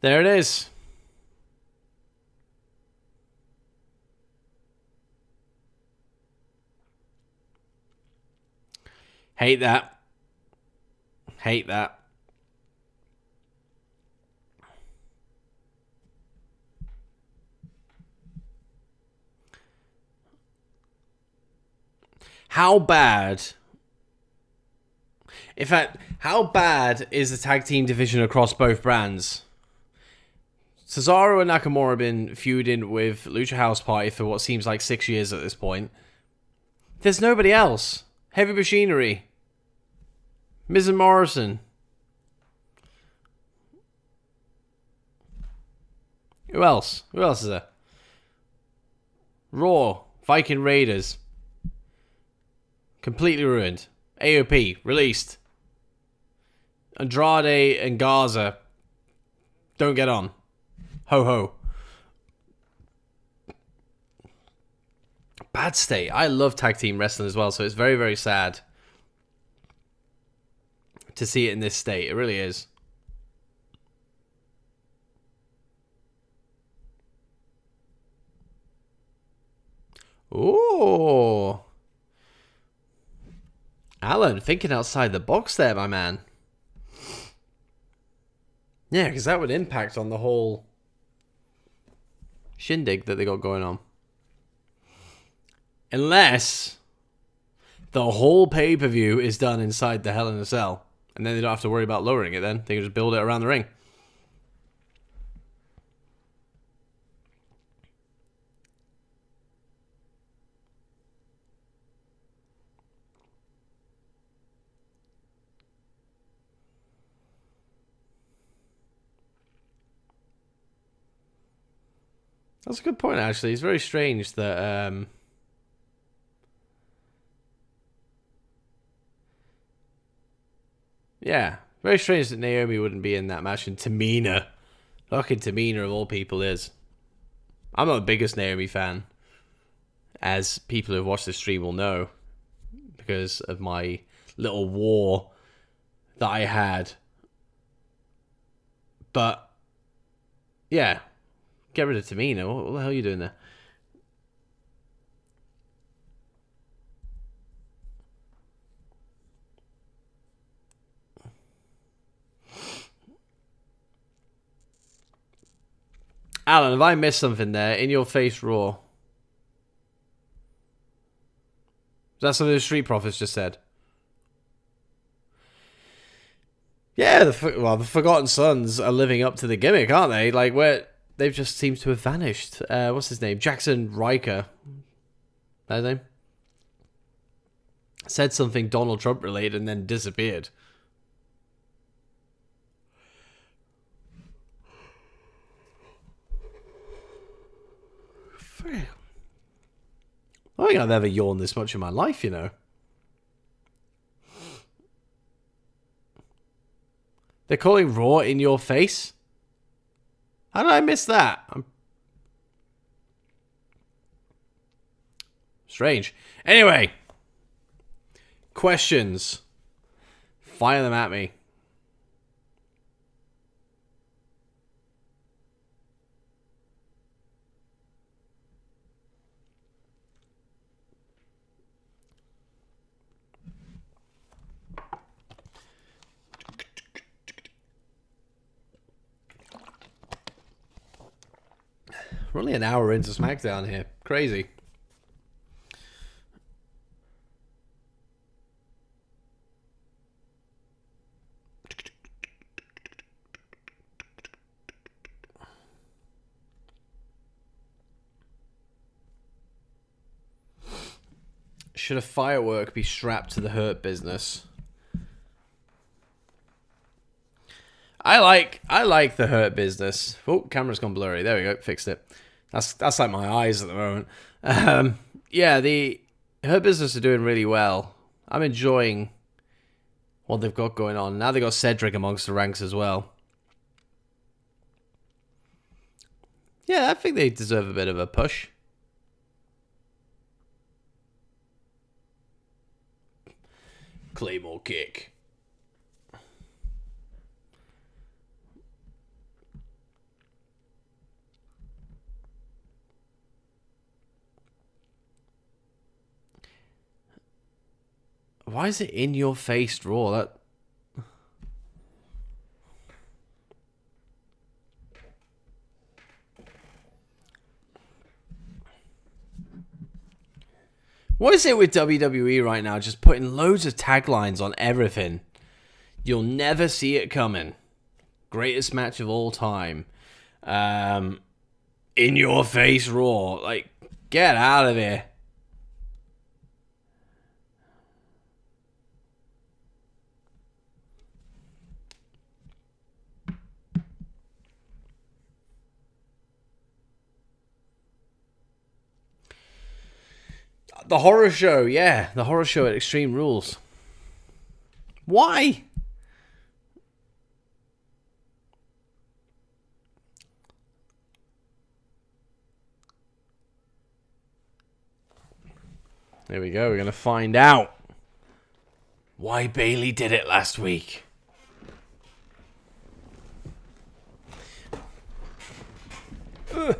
There it is. Hate that. Hate that. How bad... In fact, how bad is the tag team division across both brands? Cesaro and Nakamura have been feuding with Lucha House Party for what seems like 6 years at this point. There's nobody else. Heavy Machinery. Miz and Morrison. Who else? Who else is there? Raw. Viking Raiders. Completely ruined. AOP. Released. Andrade and Garza. Don't get on. Ho ho. Bad state. I love tag team wrestling as well, so it's very, very sad to see it in this state. It really is. Ooh. Alan, thinking outside the box there, my man. Yeah, because that would impact on the whole shindig that they got going on. Unless the whole pay-per-view is done inside the Hell in a Cell. And then they don't have to worry about lowering it then. They can just build it around the ring. That's a good point, actually. It's very strange that... Yeah, very strange that Naomi wouldn't be in that match, and Tamina. Fucking Tamina of all people is. I'm not the biggest Naomi fan. as people who watch this stream will know, because of my little war that I had. But yeah, get rid of Tamina. What the hell are you doing there? Alan, have I missed something there? In your face, Raw. Is that something the Street Profits just said? Yeah, the Forgotten Sons are living up to the gimmick, aren't they? Like, they've just seemed to have vanished. What's his name? Jackson Riker. That his name? Said something Donald Trump related and then disappeared. I don't think I've ever yawned this much in my life, you know. They're calling Raw in your face? How did I miss that? Strange. Anyway. Questions. Fire them at me. We're only an hour into SmackDown here. Crazy. Should a firework be strapped to the Hurt Business? I like the Hurt Business. Oh, camera's gone blurry. There we go. Fixed it. That's like my eyes at the moment. Yeah, the Hurt Business are doing really well. I'm enjoying what they've got going on. Now they've got Cedric amongst the ranks as well. Yeah, I think they deserve a bit of a push. Claymore kick. Why is it in your face, Raw? That. What is it with WWE right now? Just putting loads of taglines on everything. You'll never see it coming. Greatest match of all time. In your face, Raw. Like, get out of here. The horror show, yeah. The horror show at Extreme Rules. Why? There we go. We're going to find out why Bayley did it last week. Ugh.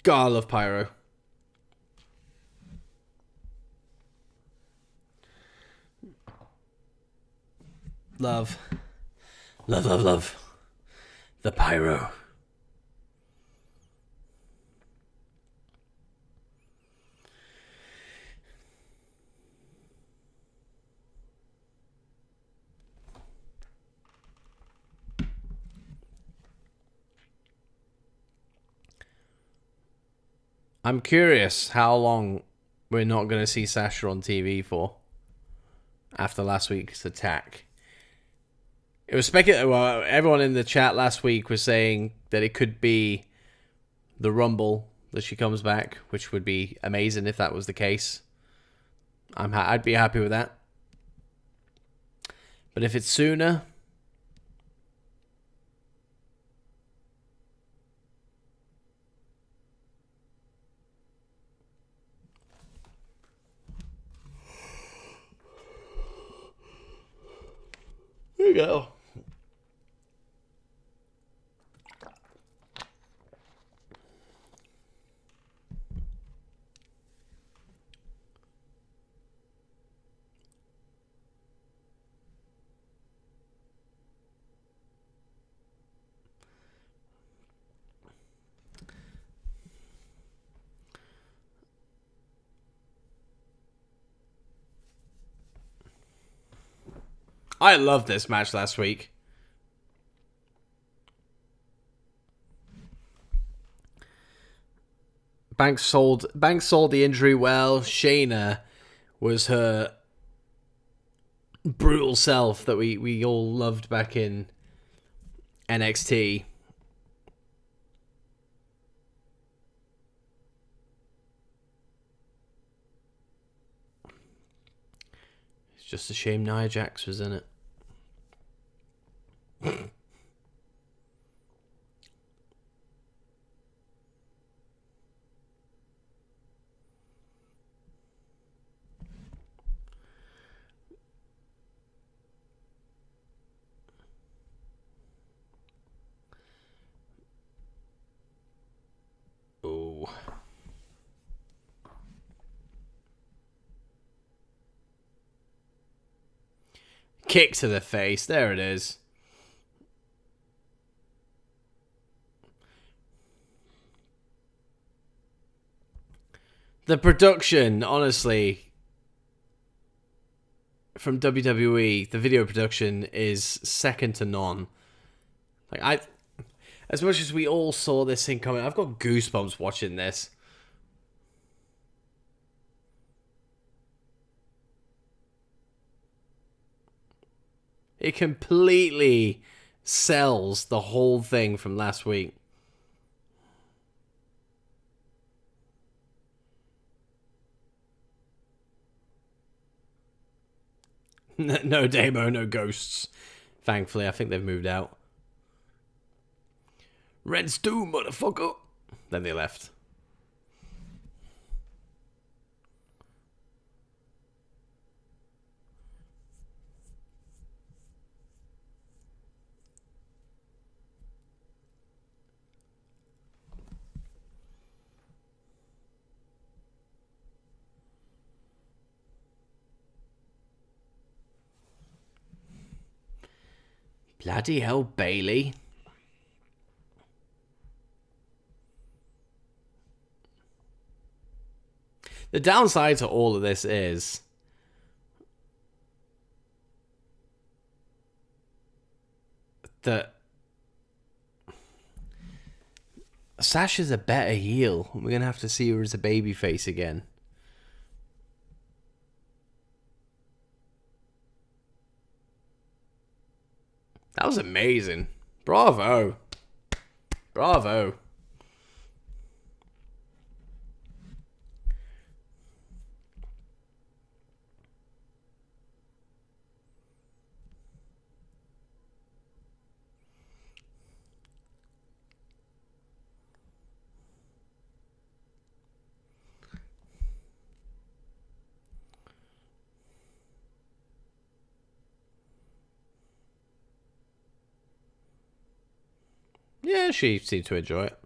God, I love Pyro. Love. Love, love, love. The Pyro. I'm curious how long we're not going to see Sasha on TV for after last week's attack. It was speculated. Well, everyone in the chat last week was saying that it could be the Rumble, that she comes back, which would be amazing if that was the case. I'd be happy with that. But if it's sooner, there you go. I loved this match last week. Banks sold the injury well. Shayna was her brutal self that we all loved back in NXT. It's just a shame Nia Jax was in it. Oh. Kick to the face. There it is. The production, honestly, from WWE, the video production is second to none. Like as much as we all saw this thing coming, I've got goosebumps watching this. It completely sells the whole thing from last week. No demo, no ghosts. Thankfully, I think they've moved out. Red stew, motherfucker. Then they left. Bloody hell, Bailey. The downside to all of this is that Sasha's a better heel. We're going to have to see her as a babyface again. That was amazing. Bravo. Bravo. Yeah, she seemed to enjoy it.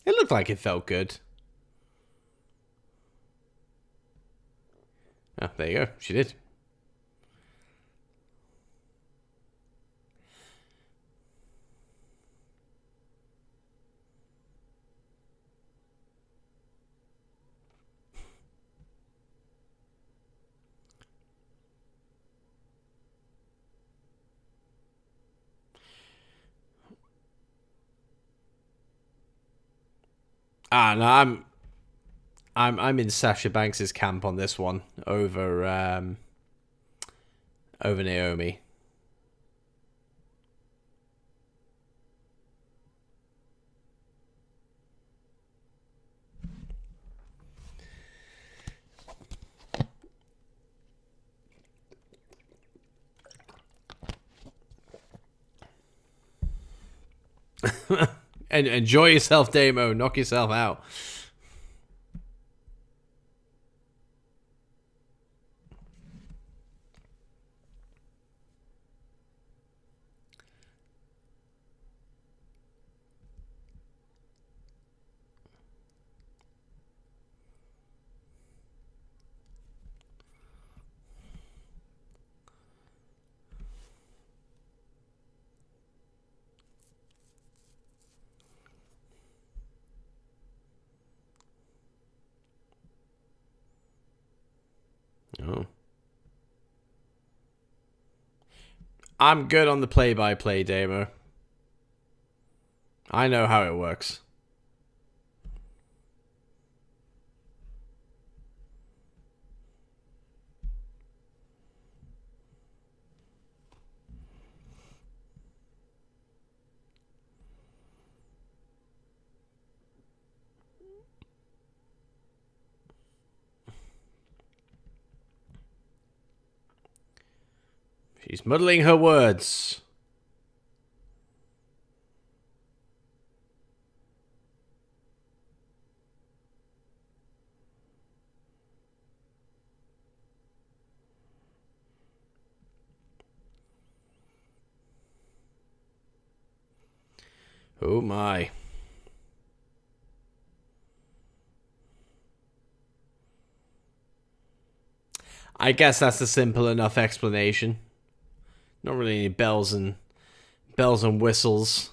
It looked like it felt good. Oh, there you go. She did. No, I'm in Sasha Banks's camp on this one over Naomi. And enjoy yourself, Damo. Knock yourself out. Oh. I'm good on the play-by-play, Damo. I know how it works. She's muddling her words. Oh my. I guess that's a simple enough explanation. Not really any bells and whistles.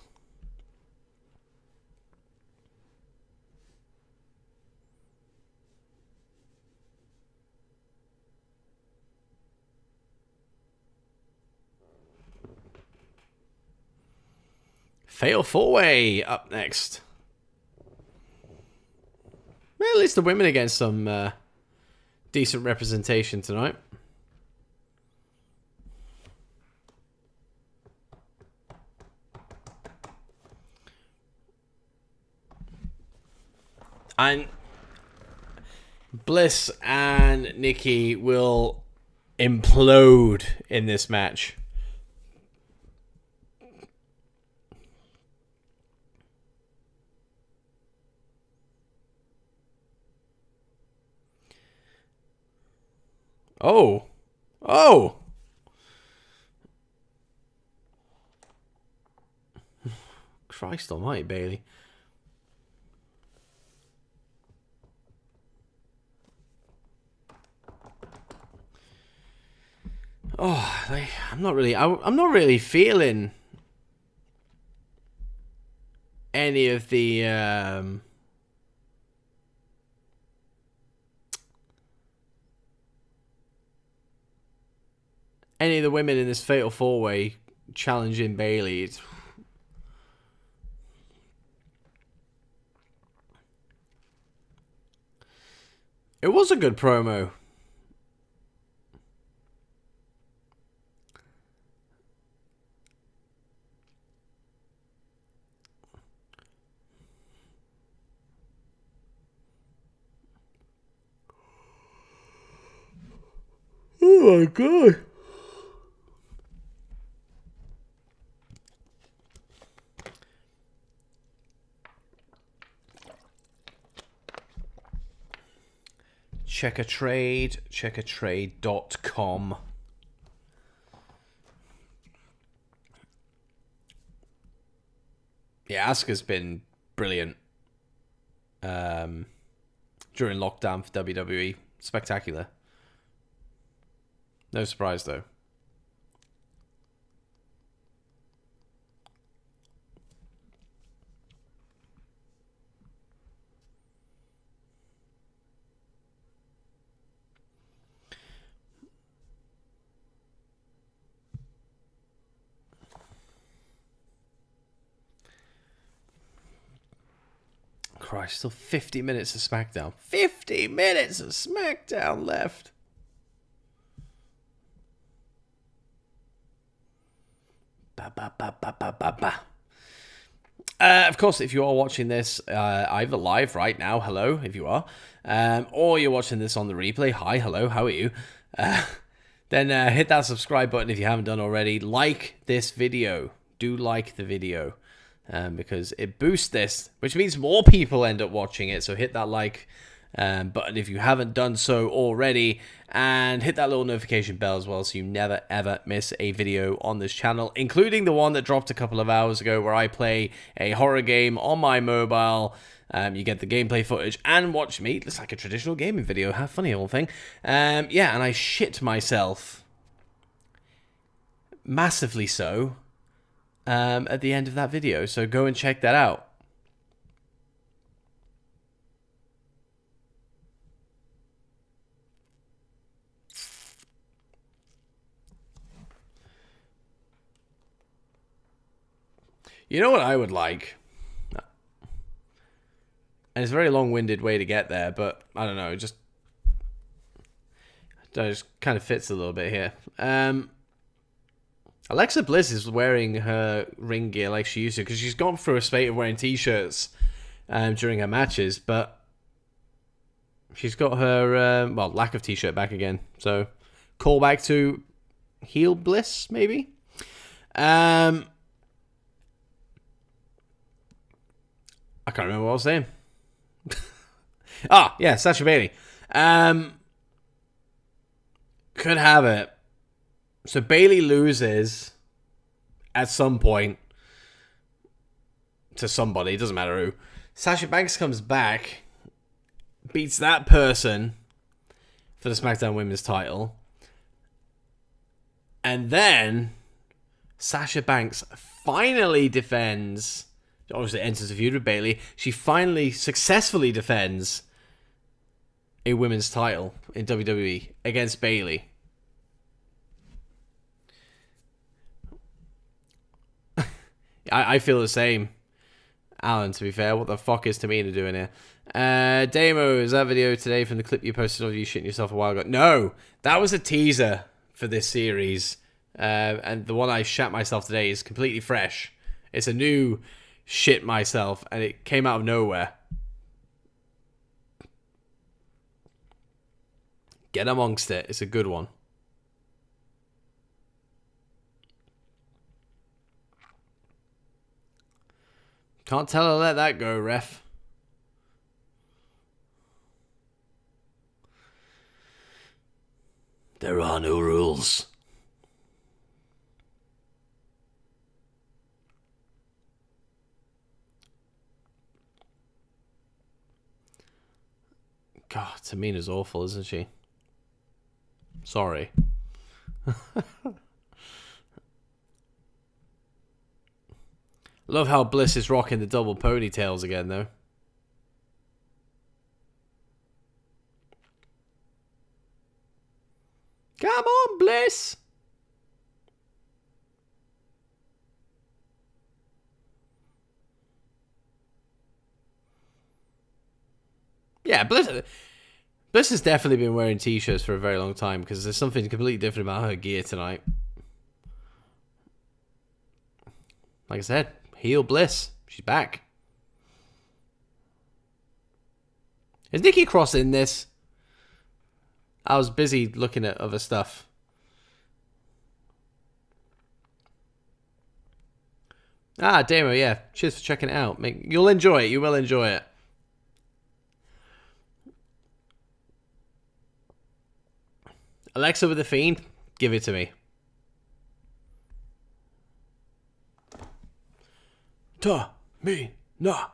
Fatal 4-way up next. Well, at least the women are getting some decent representation tonight. And Bliss and Nikki will implode in this match. Oh. Oh. Christ almighty, Bailey. Oh, I'm not really feeling any of the women in this Fatal 4-way challenging Bailey. It was a good promo. Oh my god. Checkertrade.com. Yeah, Asuka's been brilliant during lockdown for WWE. Spectacular. No surprise, though. Christ, still 50 minutes of SmackDown. 50 minutes of SmackDown left. Of course, if you are watching this either live right now, hello, if you are, or you're watching this on the replay, hi, hello, how are you? Then hit that subscribe button if you haven't done already. Like this video. Do like the video. because it boosts this, which means more people end up watching it. So hit that like button if you haven't done so already, and hit that little notification bell as well so you never ever miss a video on this channel, including the one that dropped a couple of hours ago where I play a horror game on my mobile. You get the gameplay footage and watch me. It's like a traditional gaming video. How funny, whole thing. Yeah, and I shit myself, massively so, at the end of that video. So go and check that out. You know what I would like? And it's a very long-winded way to get there, but I don't know, it just kind of fits a little bit here. Alexa Bliss is wearing her ring gear like she used to, because she's gone through a spate of wearing t-shirts during her matches, but she's got her, well, lack of t-shirt back again. So, call back to heel Bliss, maybe? I can't remember what I was saying. Ah, yeah, Sasha Bailey. Could have it. So Bailey loses at some point to somebody, it doesn't matter who. Sasha Banks comes back, beats that person for the SmackDown Women's title, and then Sasha Banks finally defends, obviously enters a feud with Bailey. She finally successfully defends a women's title in WWE against Bailey. I feel the same, Alan, to be fair. What the fuck is Tamina doing here? Damo, is that video today from the clip you posted of you shitting yourself a while ago? No, that was a teaser for this series. And the one I shat myself today is completely fresh. It's a new shit myself, and it came out of nowhere. Get amongst it. It's a good one. Can't tell her let that go, ref. There are no rules. God, Tamina's awful, isn't she? Sorry. Love how Bliss is rocking the double ponytails again, though. Come on, Bliss! Yeah, Bliss has definitely been wearing t-shirts for a very long time, because there's something completely different about her gear tonight. Like I said, heel Bliss. She's back. Is Nikki Cross in this? I was busy looking at other stuff. Ah, Damo, yeah. Cheers for checking it out. You'll enjoy it. You will enjoy it. Alexa with the Fiend, give it to me. Ta-mi-na.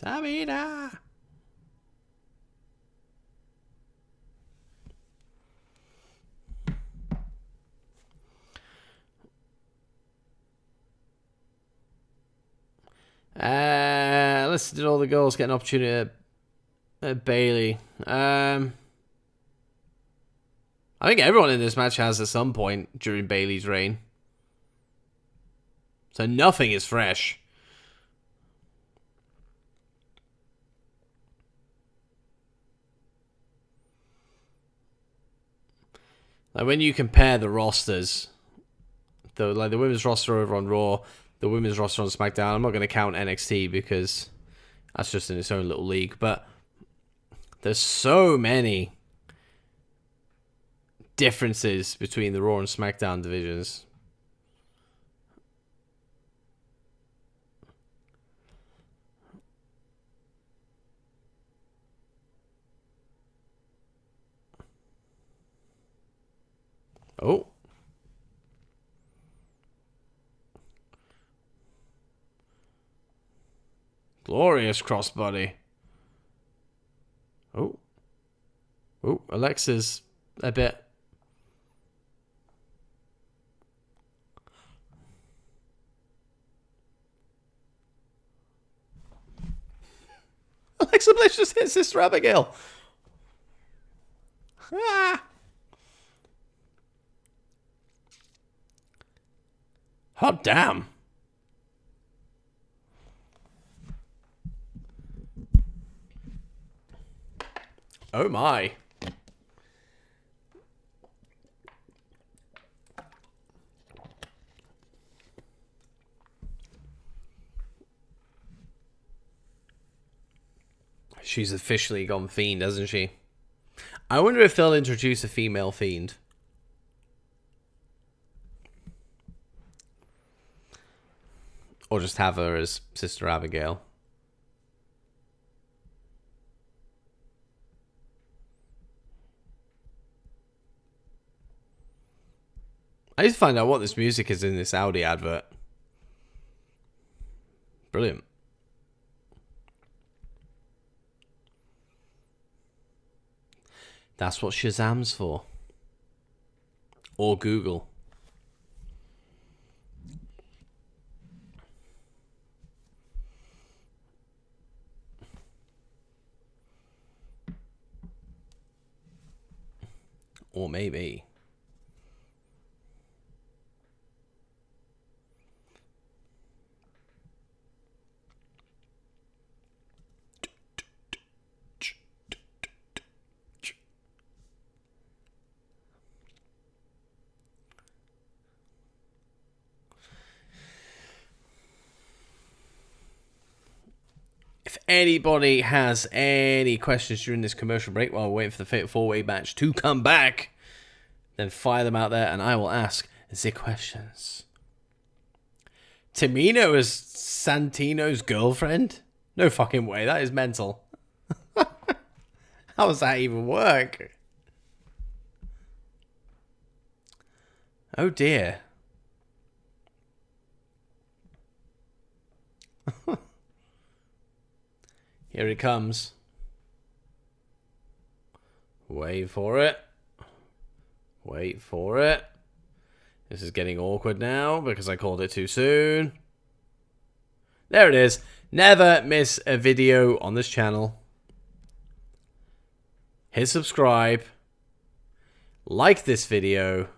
Tamina. Let's do all the girls get an opportunity at Bailey. I think everyone in this match has at some point during Bailey's reign. So nothing is fresh. Like when you compare the rosters, the women's roster over on Raw, the women's roster on SmackDown. I'm not going to count NXT because that's just in its own little league. But there's so many differences between the Raw and SmackDown divisions. Oh. Glorious crossbody. Oh. Oh, Alexa's a bit. Alexa Bliss just hit Sister Abigail. Ah. Hot damn. Oh my. She's officially gone fiend, hasn't she? I wonder if they'll introduce a female fiend. Or just have her as Sister Abigail. I need to find out what this music is in this Audi advert. Brilliant. That's what Shazam's for. Or Google. Or maybe. If anybody has any questions during this commercial break while we're waiting for the Fatal 4-Way match to come back, then fire them out there and I will ask the questions. Tamina is Santino's girlfriend? No fucking way, that is mental. How does that even work? Oh dear. Here it comes. Wait for it. Wait for it. This is getting awkward now because I called it too soon. There it is. Never miss a video on this channel. Hit subscribe. Like this video.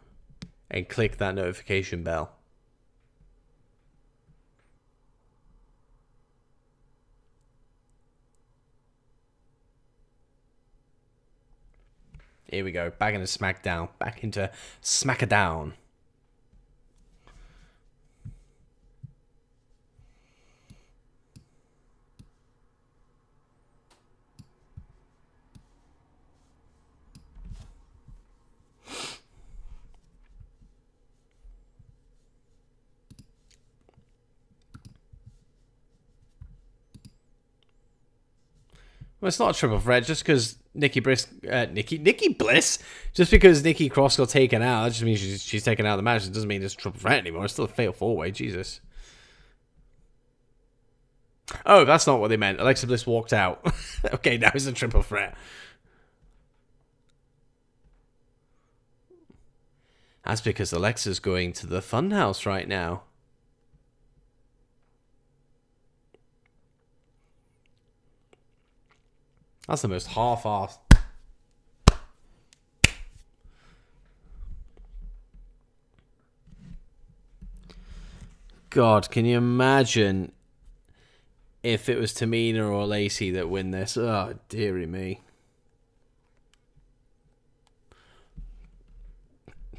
And click that notification bell. Here we go. Back into SmackDown. Back into SmackDown. Well, it's not a triple threat just because Nikki Bliss, just because Nikki Cross got taken out, that just means she's taken out of the match. It doesn't mean it's a triple threat anymore. It's still a fatal 4-way. Jesus. Oh, that's not what they meant. Alexa Bliss walked out. Okay, now it's a triple threat. That's because Alexa's going to the Funhouse right now. That's the most half-assed. God, can you imagine if it was Tamina or Lacey that win this? Oh, dearie me.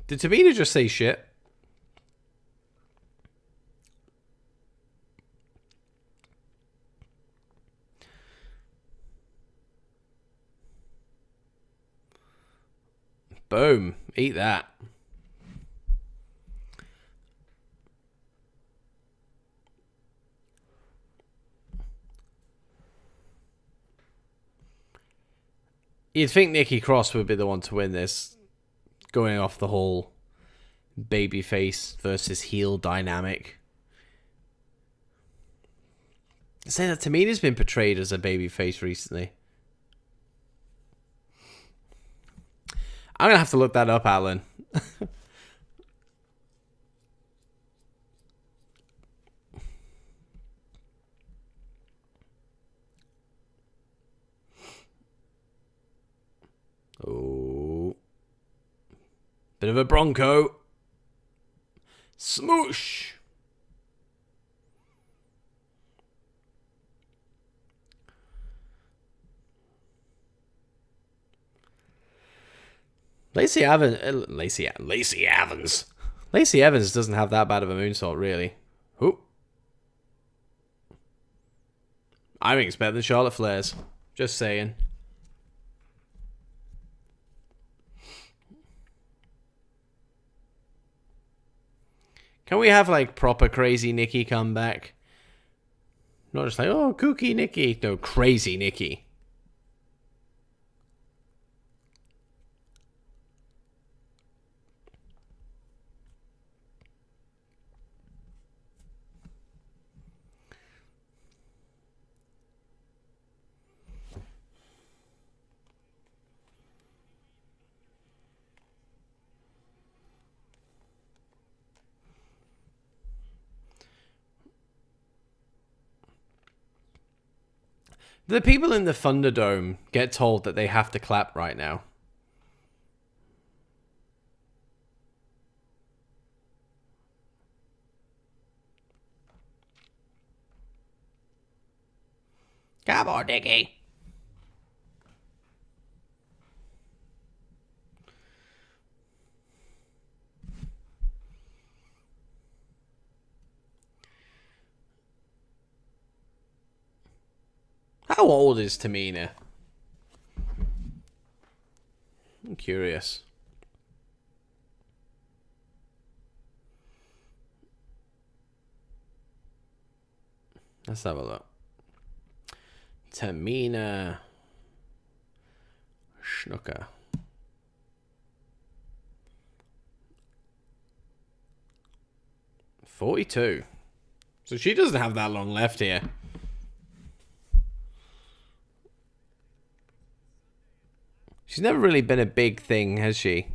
Did Tamina just say shit? Boom. Eat that. You'd think Nikki Cross would be the one to win this, going off the whole babyface versus heel dynamic. Say that Tamina's been portrayed as a babyface recently. I'm gonna have to look that up, Alan. Oh. Bit of a Bronco. Smoosh. Lacey Evans doesn't have that bad of a moonsault, really. Oop. I think it's better than Charlotte Flair's. Just saying. Can we have, like, proper crazy Nikki come back? Not just like, oh, kooky Nikki. No, crazy Nikki. The people in the Thunderdome get told that they have to clap right now. Come on, Nikki. How old is Tamina? I'm curious. Let's have a look. Tamina Snuka. $42. So she doesn't have that long left here. She's never really been a big thing, has she?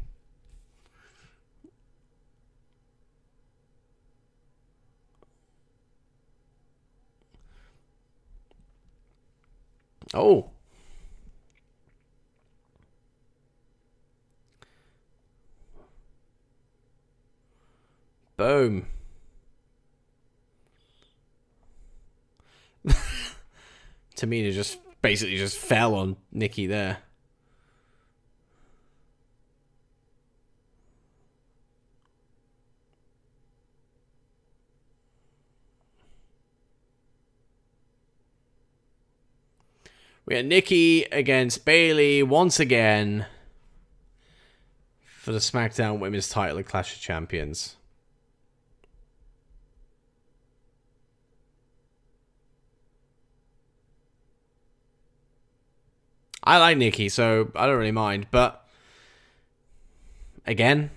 Oh. Boom. Tamina just basically just fell on Nikki there. We got Nikki against Bayley once again for the SmackDown Women's title at Clash of Champions. I like Nikki, so I don't really mind, but again,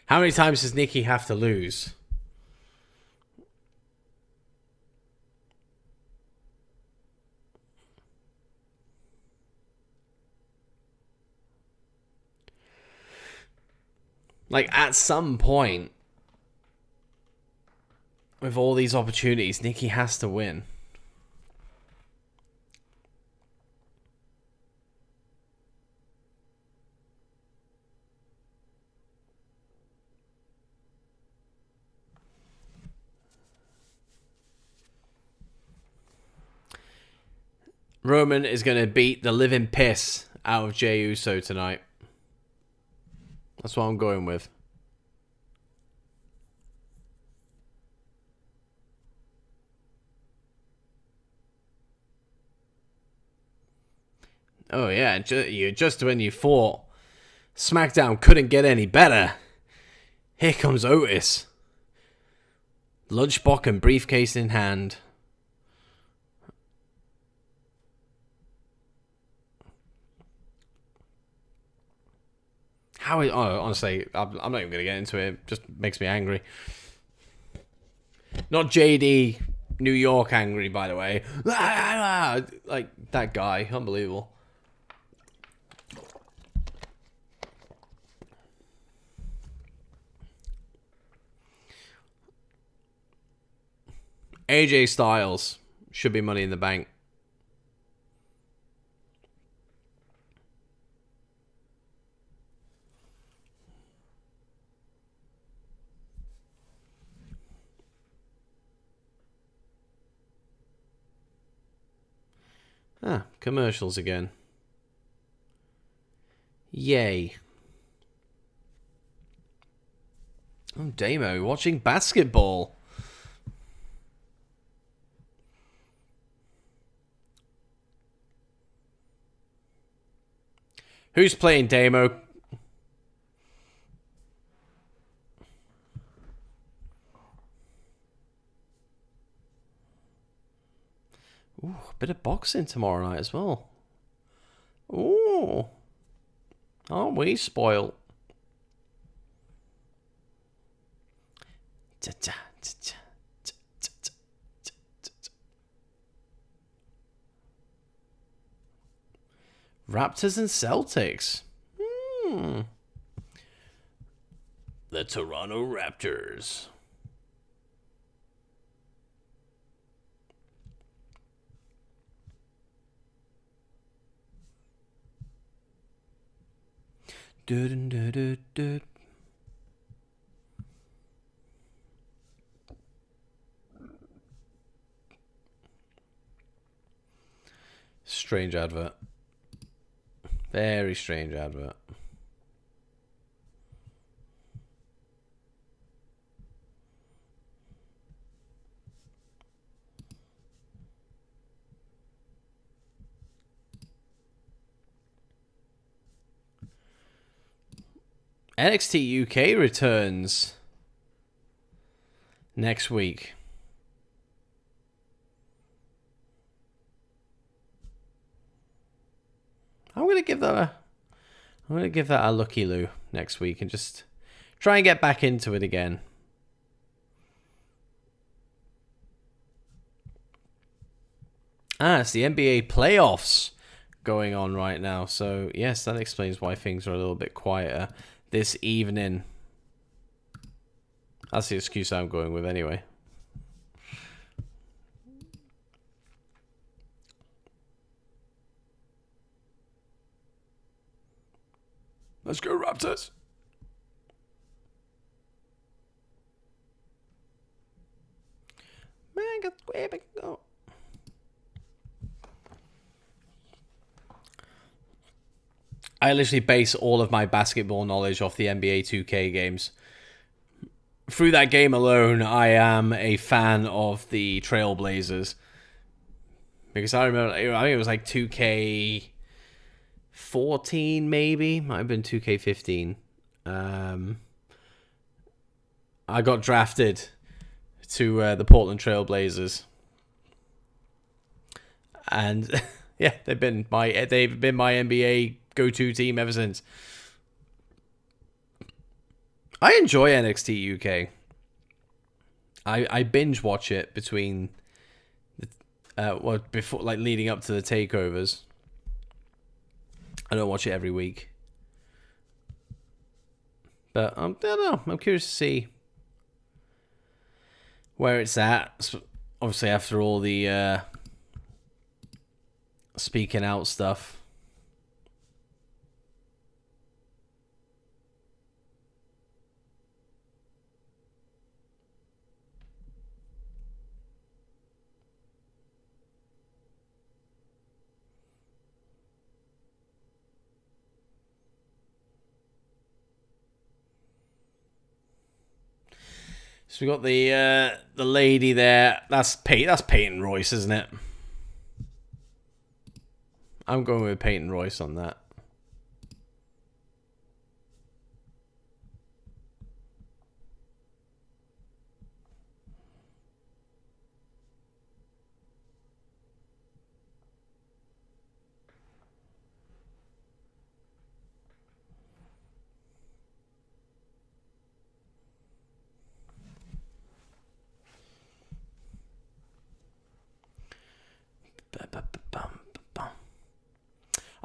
how many times does Nikki have to lose? Like, at some point, with all these opportunities, Nikki has to win. Roman is going to beat the living piss out of Jey Uso tonight. That's what I'm going with. Oh yeah, just when you thought SmackDown couldn't get any better, here comes Otis. Lunchbox and briefcase in hand. Honestly, I'm not even going to get into it. It just makes me angry. Not JD New York angry, by the way. Like, that guy. Unbelievable. AJ Styles should be Money in the Bank. Commercials again. Yay. Oh, Damo watching basketball. Who's playing Damo? Ooh, a bit of boxing tomorrow night as well. Ooh. Aren't we spoiled? Raptors and Celtics. The Toronto Raptors. Strange advert. Very strange advert. NXT UK returns next week. I'm gonna give that a looky loo next week and just try and get back into it again. It's the NBA playoffs going on right now, so yes, that explains why things are a little bit quieter this evening. That's the excuse I'm going with anyway. Let's go, Raptors. Man, get way back go. I literally base all of my basketball knowledge off the NBA 2K games. Through that game alone, I am a fan of the Trailblazers. Because I remember, I think it was like 2K14 maybe. Might have been 2K15. I got drafted to the Portland Trailblazers. And yeah, they've been my NBA go-to team ever since. I enjoy NXT UK. I binge watch it between before, like, leading up to the takeovers. I don't watch it every week, but I don't know. I'm curious to see where it's at. Obviously, after all the speaking out stuff. So we got the lady there. That's Peyton Royce, isn't it? I'm going with Peyton Royce on that.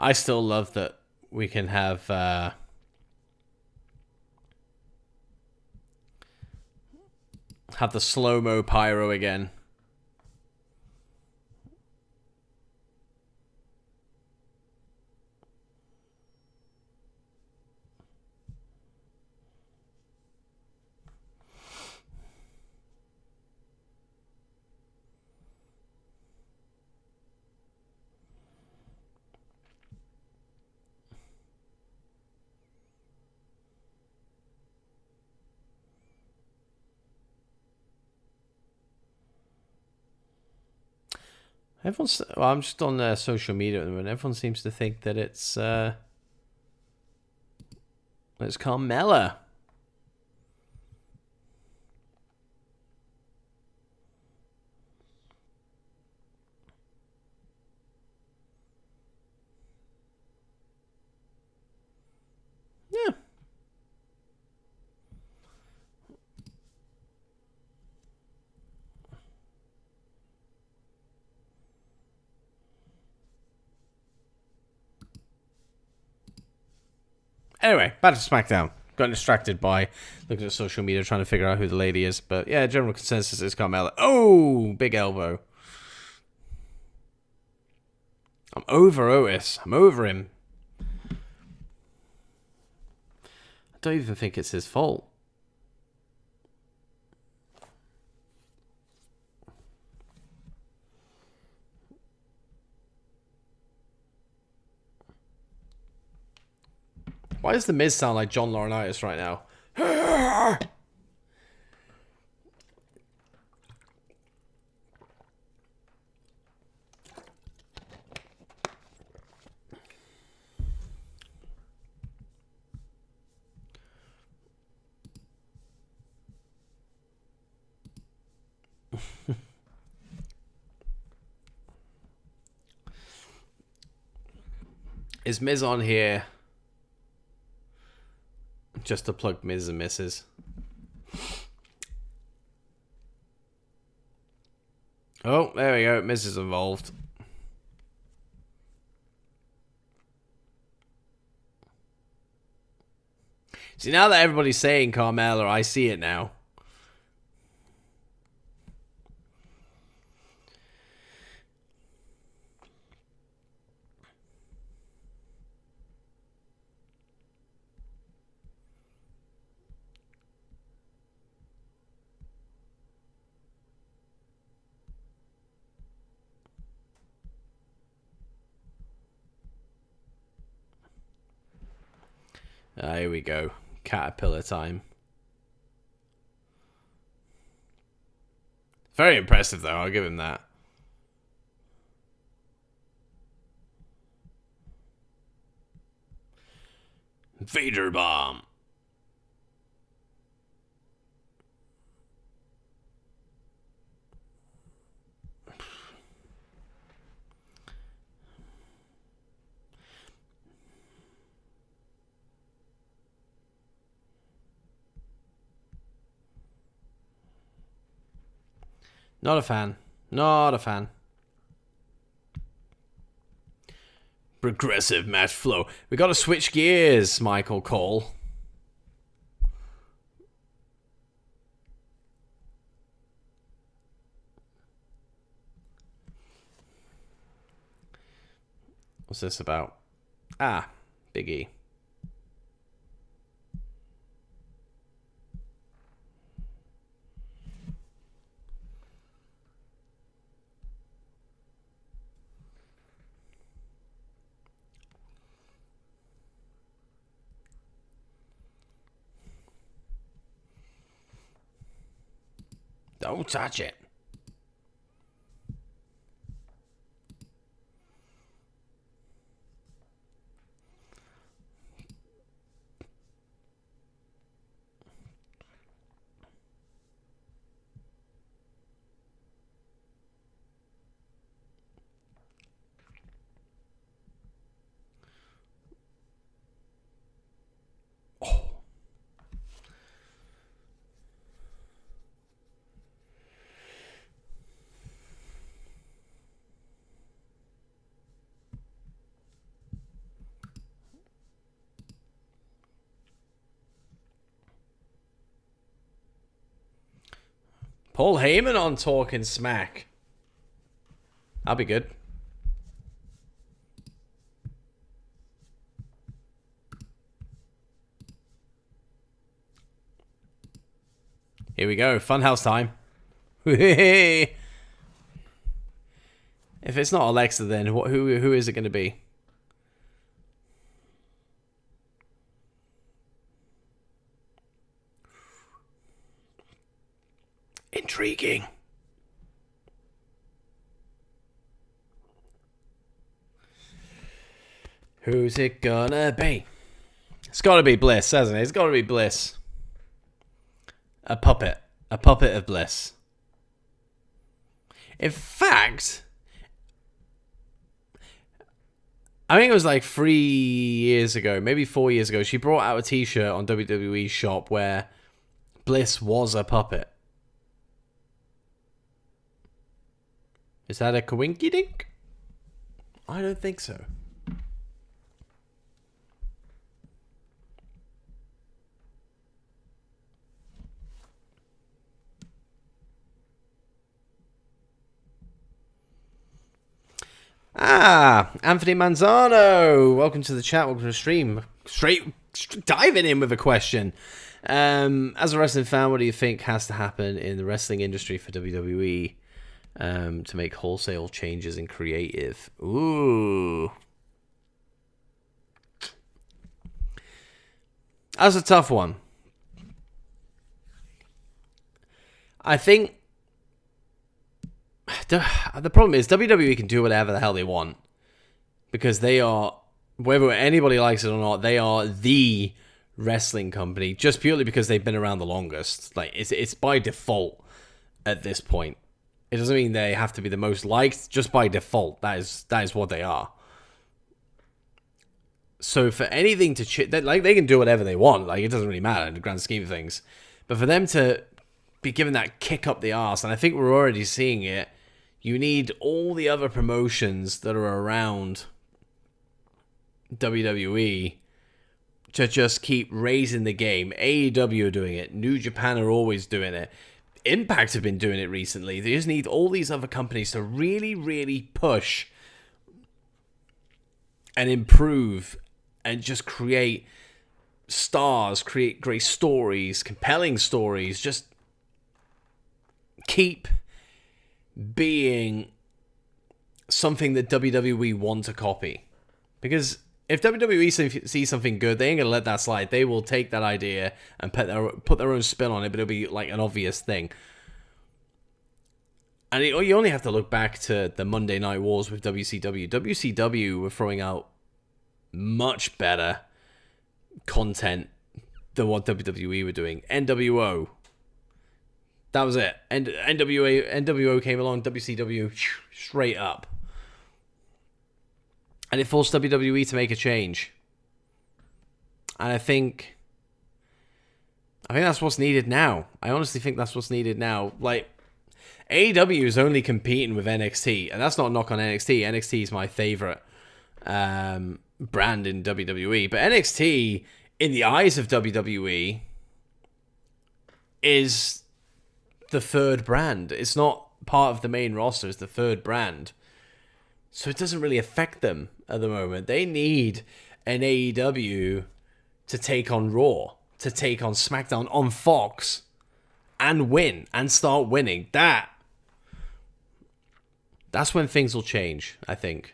I still love that we can have the slow-mo pyro again. Everyone's. Well, I'm just on social media at the moment. Everyone seems to think that it's Carmella. Yeah. Anyway, back to SmackDown. Got distracted by looking at social media, trying to figure out who the lady is. But yeah, general consensus is Carmella. Oh, big elbow. I'm over Otis. I'm over him. I don't even think it's his fault. Why does The Miz sound like John Laurinaitis right now? Is Miz on here just to plug Miz and Mrs.? Oh, there we go. Miz is involved. See, now that everybody's saying Carmella, I see it now. Here we go. Caterpillar time. Very impressive, though. I'll give him that. Vader bomb. Not a fan. Not a fan. Progressive match flow. We got to switch gears, Michael Cole. What's this about? Ah, Big E. Don't touch it. Paul Heyman on Talking Smack. That'll be good. Here we go. Funhouse time. If it's not Alexa, then who is it going to be? Intriguing. Who's it gonna be? It's gotta be Bliss, hasn't it? It's gotta be Bliss. A puppet of Bliss. In fact, I think it was like 3 years ago, maybe 4 years ago, she brought out a t-shirt on WWE Shop where Bliss was a puppet. Is that a coinky dink? I don't think so. Anthony Manzano, welcome to the chat, welcome to the stream. Straight diving in with a question. As a wrestling fan, what do you think has to happen in the wrestling industry for WWE to make wholesale changes in creative? Ooh. That's a tough one. I think the problem is WWE can do whatever the hell they want because they are, whether anybody likes it or not, they are the wrestling company just purely because they've been around the longest. Like it's by default at this point. It doesn't mean they have to be the most liked. Just by default, that is what they are. So for anything to they can do whatever they want. Like it doesn't really matter in the grand scheme of things. But for them to be given that kick up the arse, and I think we're already seeing it. You need all the other promotions that are around WWE to just keep raising the game. AEW are doing it. New Japan are always doing it. Impact have been doing it recently. They just need all these other companies to really, really push and improve and just create stars, create great stories, compelling stories. Just keep being something that WWE want to copy. Because if WWE sees something good, they ain't gonna let that slide. They will take that idea and put their own spin on it, but it'll be like an obvious thing. And you only have to look back to the Monday Night Wars with WCW. WCW were throwing out much better content than what WWE were doing. NWO. That was it. NWO came along, WCW straight up. And it forced WWE to make a change. And I think that's what's needed now. I honestly think that's what's needed now. Like, AEW is only competing with NXT, and that's not a knock on NXT. NXT is my favorite brand in WWE. But NXT, in the eyes of WWE, is the third brand. It's not part of the main roster. It's the third brand. So it doesn't really affect them at the moment. They need an AEW to take on Raw, to take on SmackDown on Fox, and win, and start winning. That's when things will change, I think.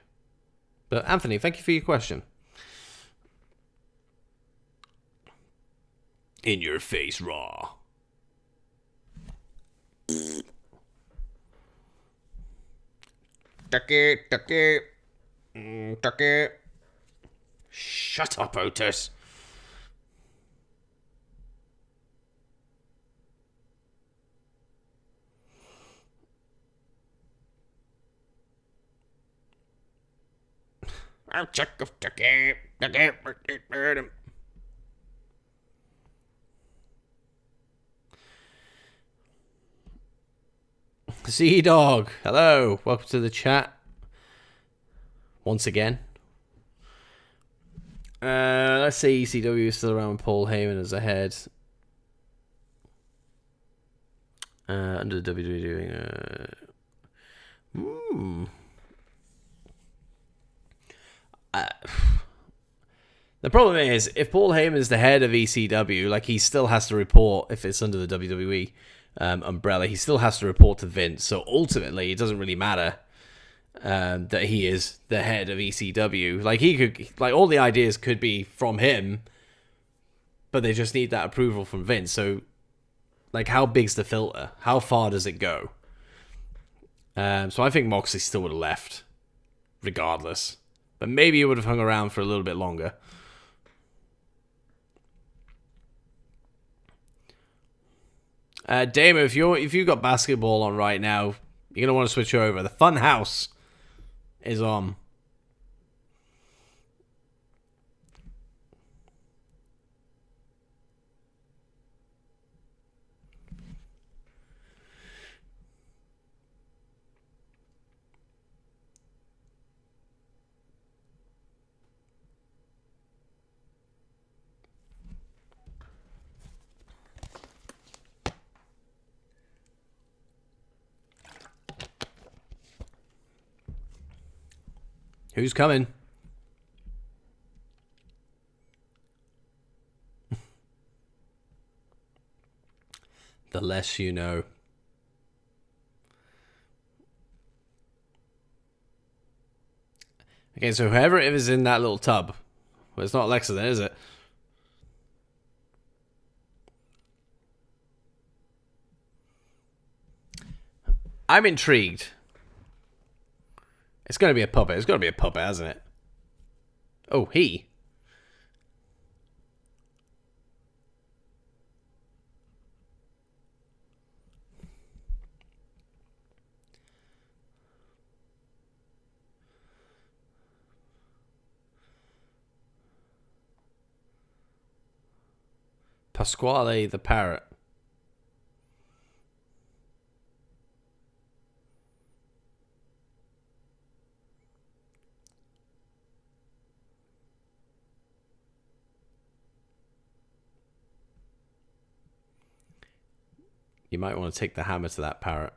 But Anthony, thank you for your question. In your face, Raw. Shut up, Otis. I'm check of Sea Dog, hello, welcome to the chat. Once again. Let's say ECW is still around. Paul Heyman is ahead. Under the WWE doing. The problem is, if Paul Heyman is the head of ECW, like, he still has to report, if it's under the WWE umbrella, he still has to report to Vince. So ultimately, it doesn't really matter that he is the head of ECW. Like, he could, like, all the ideas could be from him, but they just need that approval from Vince. So, like, how big's the filter? How far does it go? So I think Moxley still would have left, regardless. But maybe he would have hung around for a little bit longer. Damo, if you've got basketball on right now, you're gonna want to switch over. The Fun House is on. Who's coming? The less you know. Okay, so whoever it is in that little tub. Well, it's not Alexa then, is it? I'm intrigued. It's going to be a puppet. It's got to be a puppet, hasn't it? Oh, he. Pasquale the parrot. You might want to take the hammer to that parrot.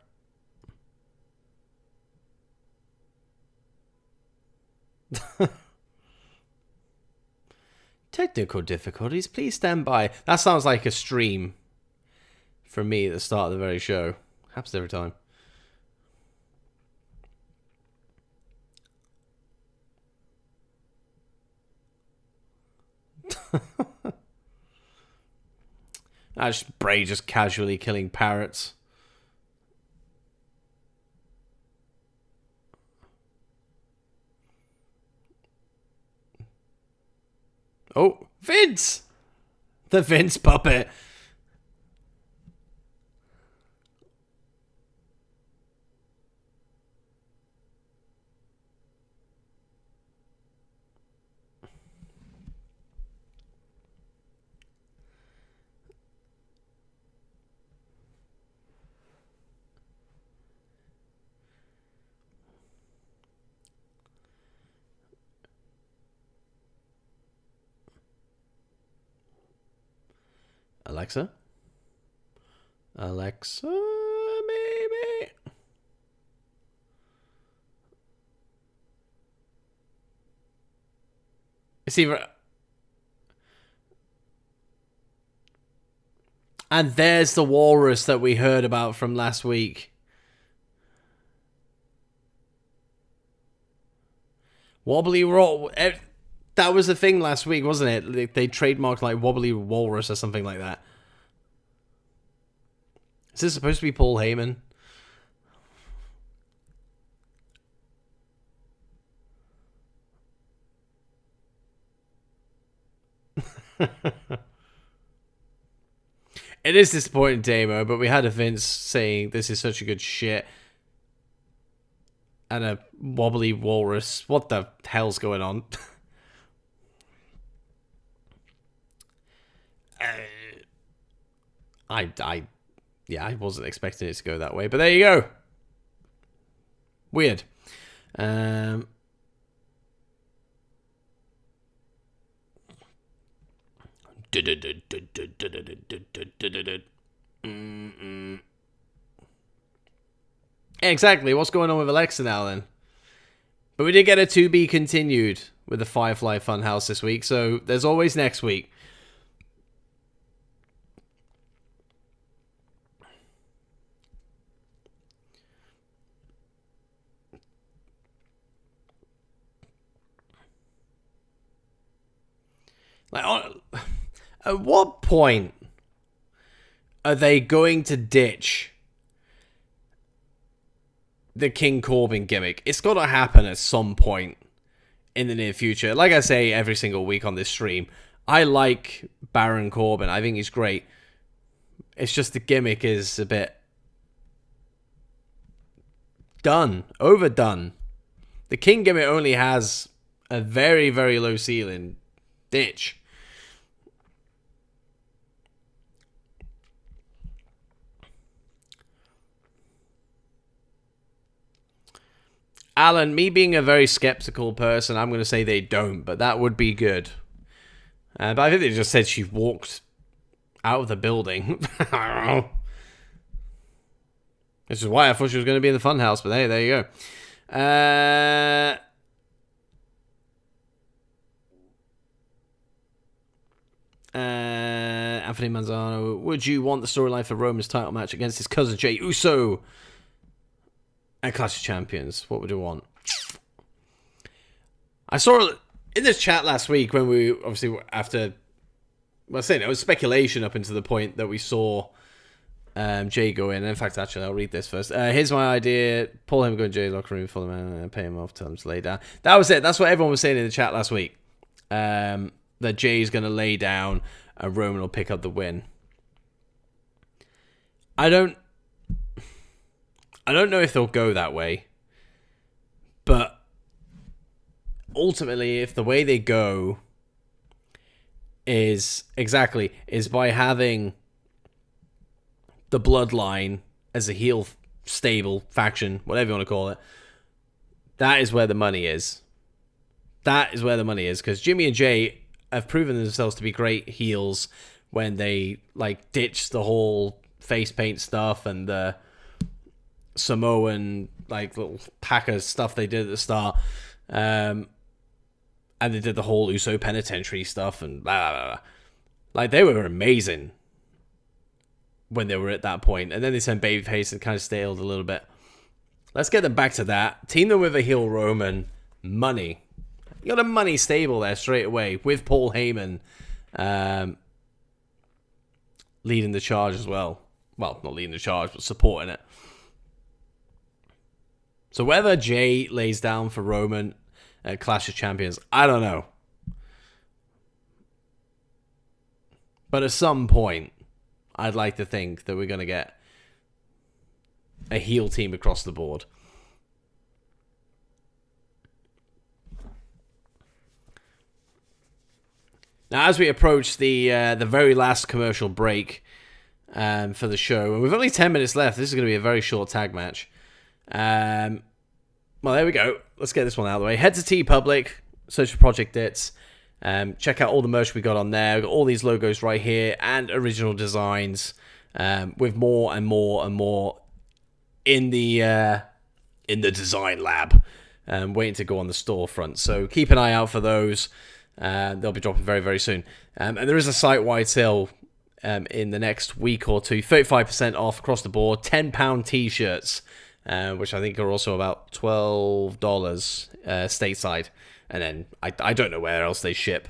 Technical difficulties, please stand by. That sounds like a stream from me at the start of the very show. Happens every time. Bray just casually killing parrots. Oh, Vince! The Vince puppet. Alexa? Alexa, maybe? It's either... And there's the walrus that we heard about from last week. Wobbly roll. That was the thing last week, wasn't it? They trademarked like Wobbly Walrus or something like that. Is this supposed to be Paul Heyman? It is disappointing, Damo, but we had a Vince saying this is such a good shit. And a wobbly walrus. What the hell's going on? I wasn't expecting it to go that way, but there you go. Weird. Exactly. What's going on with Alexa now then? But we did get a to be continued with the Firefly Funhouse this week, so there's always next week. Like, at what point are they going to ditch the King Corbin gimmick? It's got to happen at some point in the near future. Like I say every single week on this stream, I like Baron Corbin. I think he's great. It's just the gimmick is a bit overdone. The King gimmick only has a very, very low ceiling. Ditch. Alan, me being a very skeptical person, I'm going to say they don't, but that would be good. But I think they just said she walked out of the building. I don't know. This is why I thought she was going to be in the funhouse, but hey, there you go. Anthony Manzano, would you want the storyline for Roman's title match against his cousin Jey Uso and Clash of Champions? What would you want? I saw in this chat last week when we obviously after, well, saying it was speculation up until the point that we saw Jey go in. In fact, actually, I'll read this first. Here's my idea: pull him, go in Jey's locker room, for the man, and pay him off, tell him to lay down. That was it. That's what everyone was saying in the chat last week. That Jey's going to lay down and Roman will pick up the win. I don't know if they'll go that way. But ultimately, if the way they go is by having the Bloodline as a heel stable faction, whatever you want to call it, that is where the money is. That is where the money is, because Jimmy and Jey have proven themselves to be great heels when they like ditch the whole face paint stuff and the Samoan like little Packer stuff they did at the start, and they did the whole Uso penitentiary stuff and blah, blah, blah. Like they were amazing when they were at that point, and then they sent babyface and kind of staled a little bit. Let's get them back to that. Team them with a heel Roman. Money. You got a money stable there straight away with Paul Heyman leading the charge as well. Well, not leading the charge, but supporting it. So whether Jey lays down for Roman at Clash of Champions, I don't know. But at some point, I'd like to think that we're going to get a heel team across the board. Now, as we approach the very last commercial break for the show, and we've only 10 minutes left, this is going to be a very short tag match. Well, there we go. Let's get this one out of the way. Head to TeePublic, search for Project Dits. Check out all the merch we got on there. We've got all these logos right here and original designs with more and more and more in the design lab, waiting to go on the storefront. So keep an eye out for those. They'll be dropping very, very soon. And there is a site-wide sale in the next week or two. 35% off across the board. £10 t-shirts, which I think are also about $12 stateside. And then I don't know where else they ship.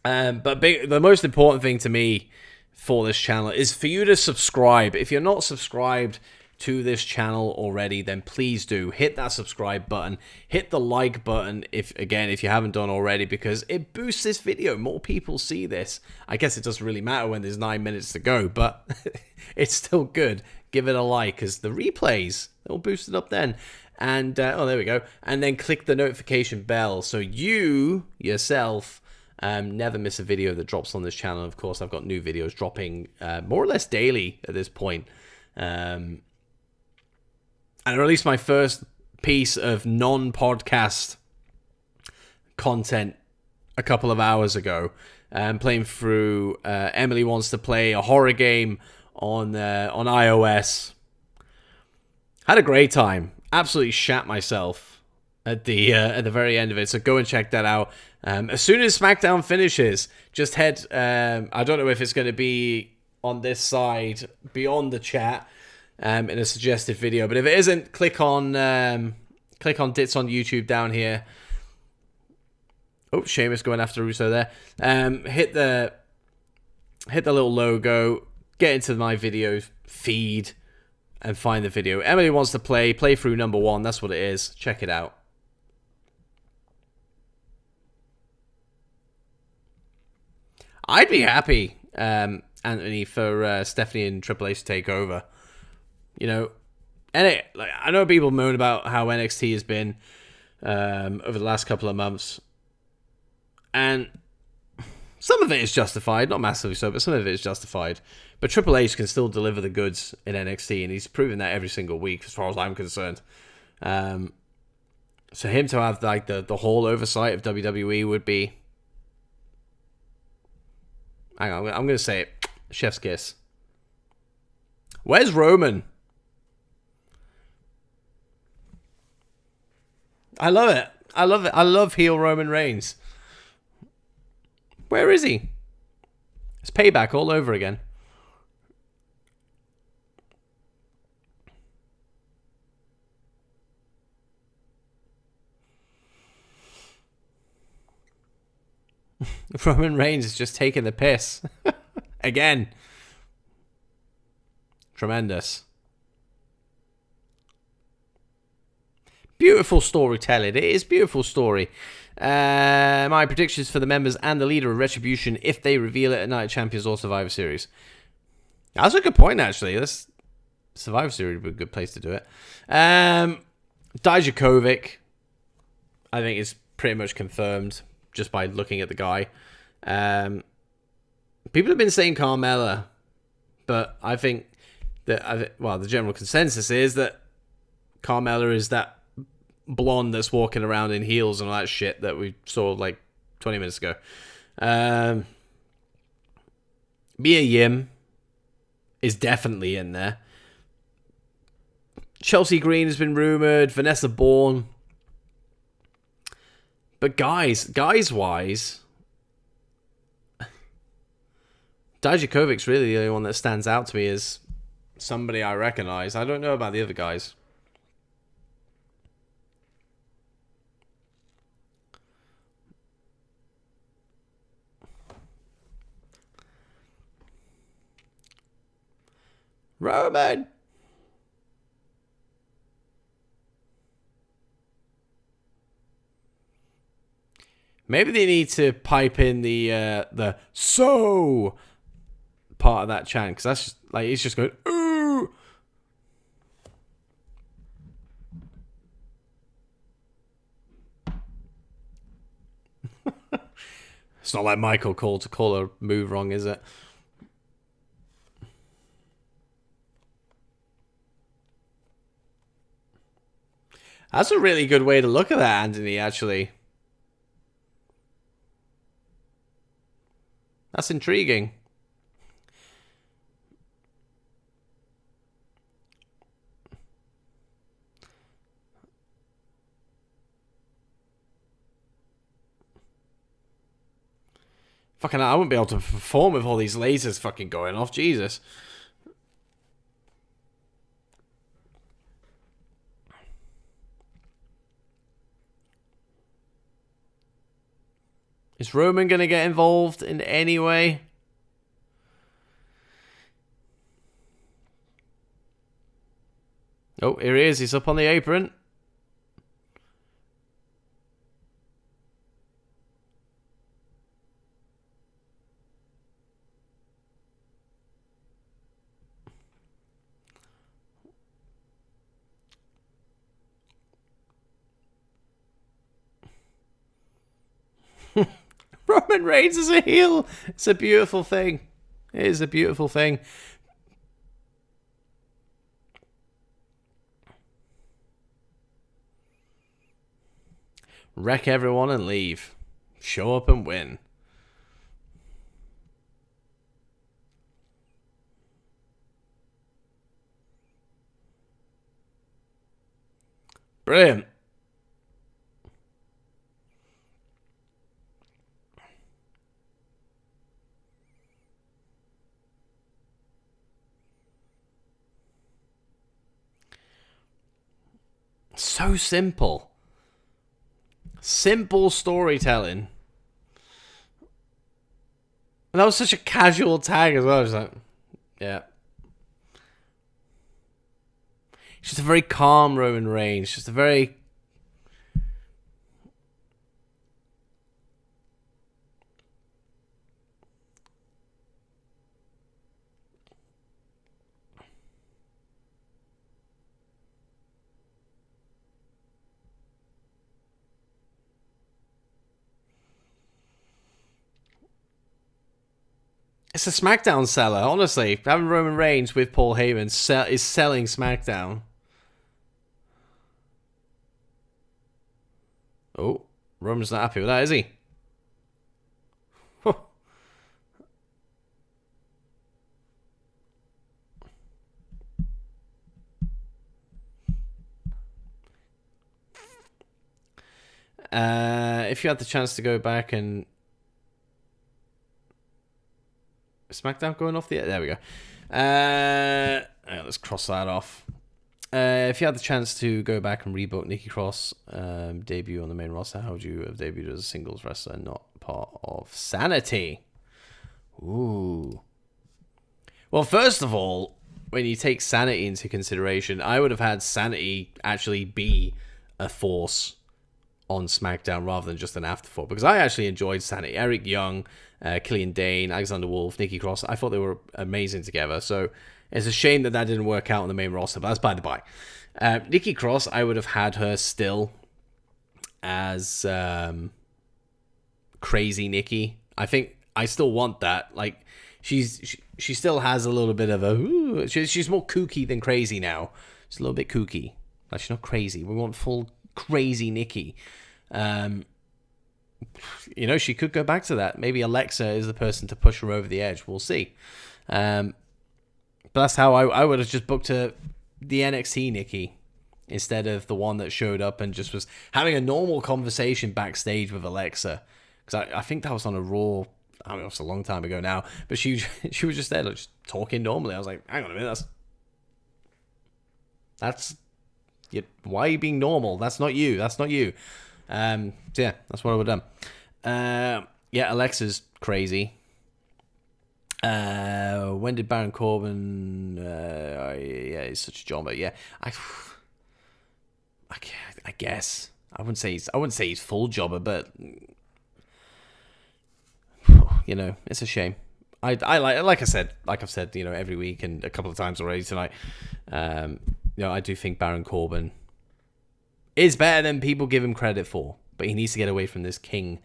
But the most important thing to me for this channel is for you to subscribe. If you're not subscribed to this channel already, then please do hit that subscribe button, hit the like button if you haven't done already, because it boosts this video. More people see this. I guess it doesn't really matter when there's 9 minutes to go, but it's still good. Give it a like, because the replays, they'll boost it up then. And oh, there we go. And then click the notification bell so you yourself never miss a video that drops on this channel. Of course, I've got new videos dropping more or less daily at this point. And I released my first piece of non-podcast content a couple of hours ago. Playing through Emily Wants to Play, a horror game on iOS. Had a great time. Absolutely shat myself at the very end of it. So go and check that out. As soon as SmackDown finishes, just head. I don't know if it's going to be on this side beyond the chat. In a suggested video, but if it isn't, click on Dits on YouTube down here. Oh, Sheamus going after Russo there. Hit the little logo, get into my video feed, and find the video. Emily Wants to Play, playthrough number 1. That's what it is. Check it out. I'd be happy, Anthony, for Stephanie and Triple H to take over. You know, and I know people moan about how NXT has been over the last couple of months, and some of it is justified, not massively so, but some of it is justified. But Triple H can still deliver the goods in NXT, and he's proven that every single week, as far as I'm concerned. So him to have like the whole oversight of WWE would be, hang on, I'm going to say it, chef's kiss. Where's Roman? I love it. I love it. I love heel Roman Reigns. Where is he? It's payback all over again. Roman Reigns is just taking the piss. Again. Tremendous. Beautiful storytelling. It is beautiful story. My predictions for the members and the leader of Retribution if they reveal it at Night of Champions or Survivor Series. That's a good point, actually. Survivor Series would be a good place to do it. Dijakovic, I think, is pretty much confirmed just by looking at the guy. People have been saying Carmella, but I think that, the general consensus is that Carmella is that blonde that's walking around in heels and all that shit that we saw like 20 minutes ago. Mia Yim is definitely in there. Chelsea Green has been rumored. Vanessa Bourne. But guys-wise, Dijakovic's really the only one that stands out to me as somebody I recognize. I don't know about the other guys. Roman! Maybe they need to pipe in the so part of that chant, because that's just, like, he's just going, ooh! It's not like Michael Cole to call a move wrong, is it? That's a really good way to look at that, Anthony, actually. That's intriguing. Fucking hell, I wouldn't be able to perform with all these lasers fucking going off. Jesus. Is Roman going to get involved in any way? Oh, here he is. He's up on the apron. Roman Reigns is a heel. It's a beautiful thing. It is a beautiful thing. Wreck everyone and leave. Show up and win. Brilliant. So simple. Simple storytelling. And that was such a casual tag as well. Just like, yeah. It's just a very calm Roman Reigns. Just a very... It's a SmackDown seller, honestly. Having Roman Reigns with Paul Heyman is selling SmackDown. Oh, Roman's not happy with that, is he? If you had the chance to go back and... SmackDown going off the... There we go. Let's cross that off. If you had the chance to go back and rebook Nikki Cross debut on the main roster, how would you have debuted as a singles wrestler and not part of Sanity? Ooh. Well, first of all, when you take Sanity into consideration, I would have had Sanity actually be a force on SmackDown rather than just an afterthought, because I actually enjoyed Sanity. Eric Young, Killian Dane, Alexander Wolf, Nikki Cross, I thought they were amazing together. So it's a shame that didn't work out on the main roster, but that's by the by. Nikki Cross, I would have had her still as crazy Nikki. I think I still want that. Like, she still has a little bit of a... Ooh, she's more kooky than crazy now. She's a little bit kooky. Like, she's not crazy. We want full crazy Nikki. You know, she could go back to that. Maybe Alexa is the person to push her over the edge. We'll see. But that's how I would have just booked her, the NXT Nikki, instead of the one that showed up and just was having a normal conversation backstage with Alexa. Because I think that was on a Raw. I mean, it was a long time ago now. But she was just there, like, just talking normally. I was like, hang on a minute, that's why are you being normal? That's not you. That's not you. So yeah, that's what I would have done. Yeah, Alexa's crazy. When did Baron Corbin? Yeah, he's such a jobber. Yeah, I guess I wouldn't say he's full jobber, but you know, it's a shame. Like I've said, you know, every week and a couple of times already tonight. You know, I do think Baron Corbin is better than people give him credit for, but he needs to get away from this King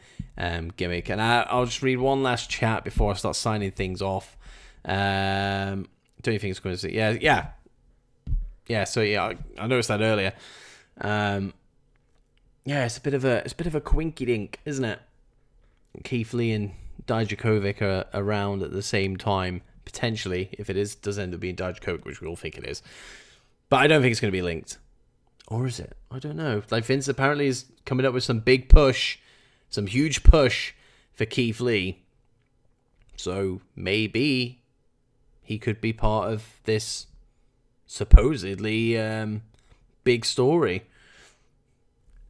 gimmick. And I'll just read one last chat before I start signing things off. Don't you think it's going to say? Yeah. So yeah, I noticed that earlier. Yeah, it's a bit of a quinky dink, isn't it? Keith Lee and Dijakovic are around at the same time, potentially, if it does end up being Dijakovic, which we all think it is. But I don't think it's going to be linked. Or is it? I don't know. Like, Vince apparently is coming up with some big push, some huge push for Keith Lee. So maybe he could be part of this supposedly big story.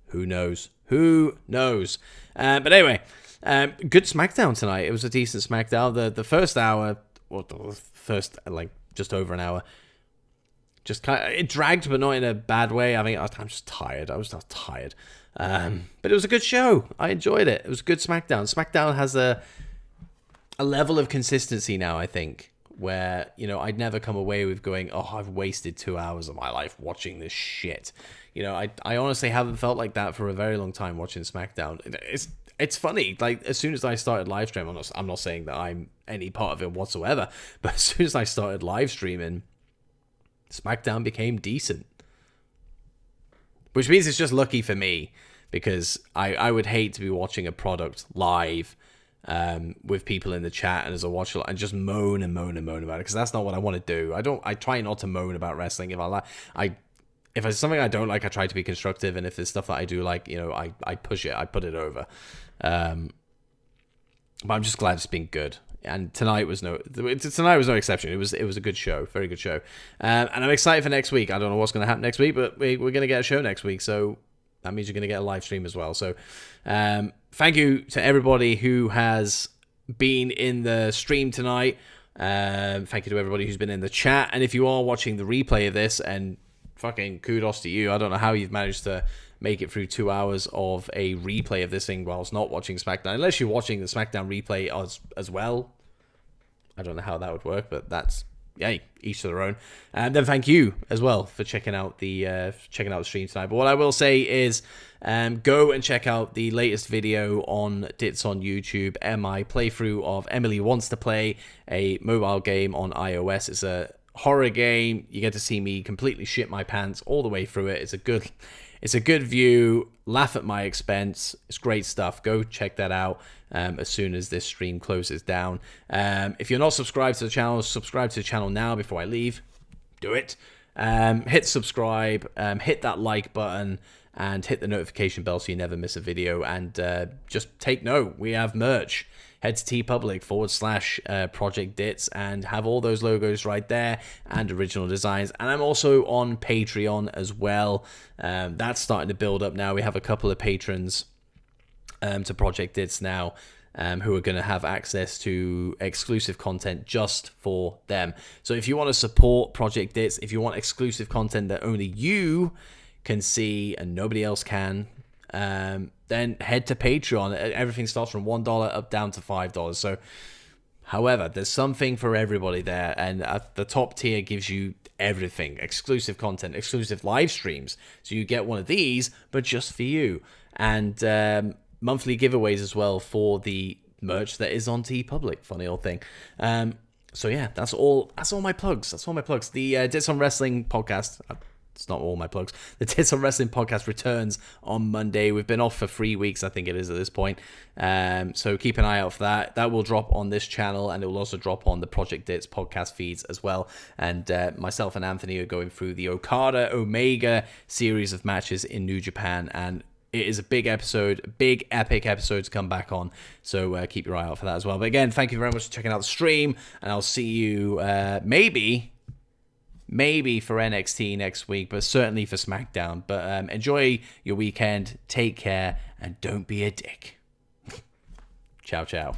Who knows? Who knows? But anyway, good SmackDown tonight. It was a decent SmackDown. The first hour, or the first, like, just over an hour, just kind of, it dragged, but not in a bad way. I mean, I'm just tired. I was tired. But it was a good show. I enjoyed it. It was a good SmackDown. SmackDown has a level of consistency now, I think, where, you know, I'd never come away with going, oh, I've wasted 2 hours of my life watching this shit. You know, I honestly haven't felt like that for a very long time watching SmackDown. It's funny, like, as soon as I started live streaming, I'm not saying that I'm any part of it whatsoever, but as soon as I started live streaming, SmackDown became decent. Which means it's just lucky for me, because I would hate to be watching a product live with people in the chat and as a watcher and just moan and moan and moan about it, because that's not what I want to do. I try not to moan about wrestling. If it's something I don't like, I try to be constructive, and if there's stuff that I do like, you know, I push it, I put it over. But I'm just glad it's been good. And tonight was no exception. It was a good show, very good show. And I'm excited for next week. I don't know what's going to happen next week, but we're going to get a show next week, so that means you're going to get a live stream as well. So thank you to everybody who has been in the stream tonight. Thank you to everybody who's been in the chat. And if you are watching the replay of this, and fucking kudos to you. I don't know how you've managed to make it through 2 hours of a replay of this thing whilst not watching SmackDown. Unless you're watching the SmackDown replay as well. I don't know how that would work, but that's, yeah, each to their own. And then thank you as well for checking out the stream tonight. But what I will say is, go and check out the latest video on Dits on YouTube, my playthrough of Emily Wants to Play, a mobile game on iOS. It's a horror game. You get to see me completely shit my pants all the way through it. It's a good view, laugh at my expense. It's great stuff. Go check that out as soon as this stream closes down. If you're not subscribed to the channel, subscribe to the channel now before I leave. Do it. Hit subscribe, hit that like button, and hit the notification bell so you never miss a video. And just take note, we have merch. Head to tpublic/Project Dits and have all those logos right there and original designs. And I'm also on Patreon as well. That's starting to build up now. We have a couple of patrons to Project Dits now who are going to have access to exclusive content just for them. So if you want to support Project Dits, if you want exclusive content that only you can see and nobody else can, then head to Patreon. Everything starts from $1 up down to $5. So, however, there's something for everybody there, and at the top tier gives you everything: exclusive content, exclusive live streams. So you get one of these, but just for you, and monthly giveaways as well for the merch that is on TeePublic. Funny old thing. So yeah, that's all my plugs. The Dits on Wrestling podcast. It's not all my plugs. The Dits on Wrestling podcast returns on Monday. We've been off for 3 weeks, I think it is at this point. So keep an eye out for that. That will drop on this channel, and it will also drop on the Project Dits podcast feeds as well. And myself and Anthony are going through the Okada Omega series of matches in New Japan, and it is a big episode, big epic episode to come back on. So keep your eye out for that as well. But again, thank you very much for checking out the stream, and I'll see you maybe for NXT next week, but certainly for SmackDown. But enjoy your weekend, take care, and don't be a dick. Ciao, ciao.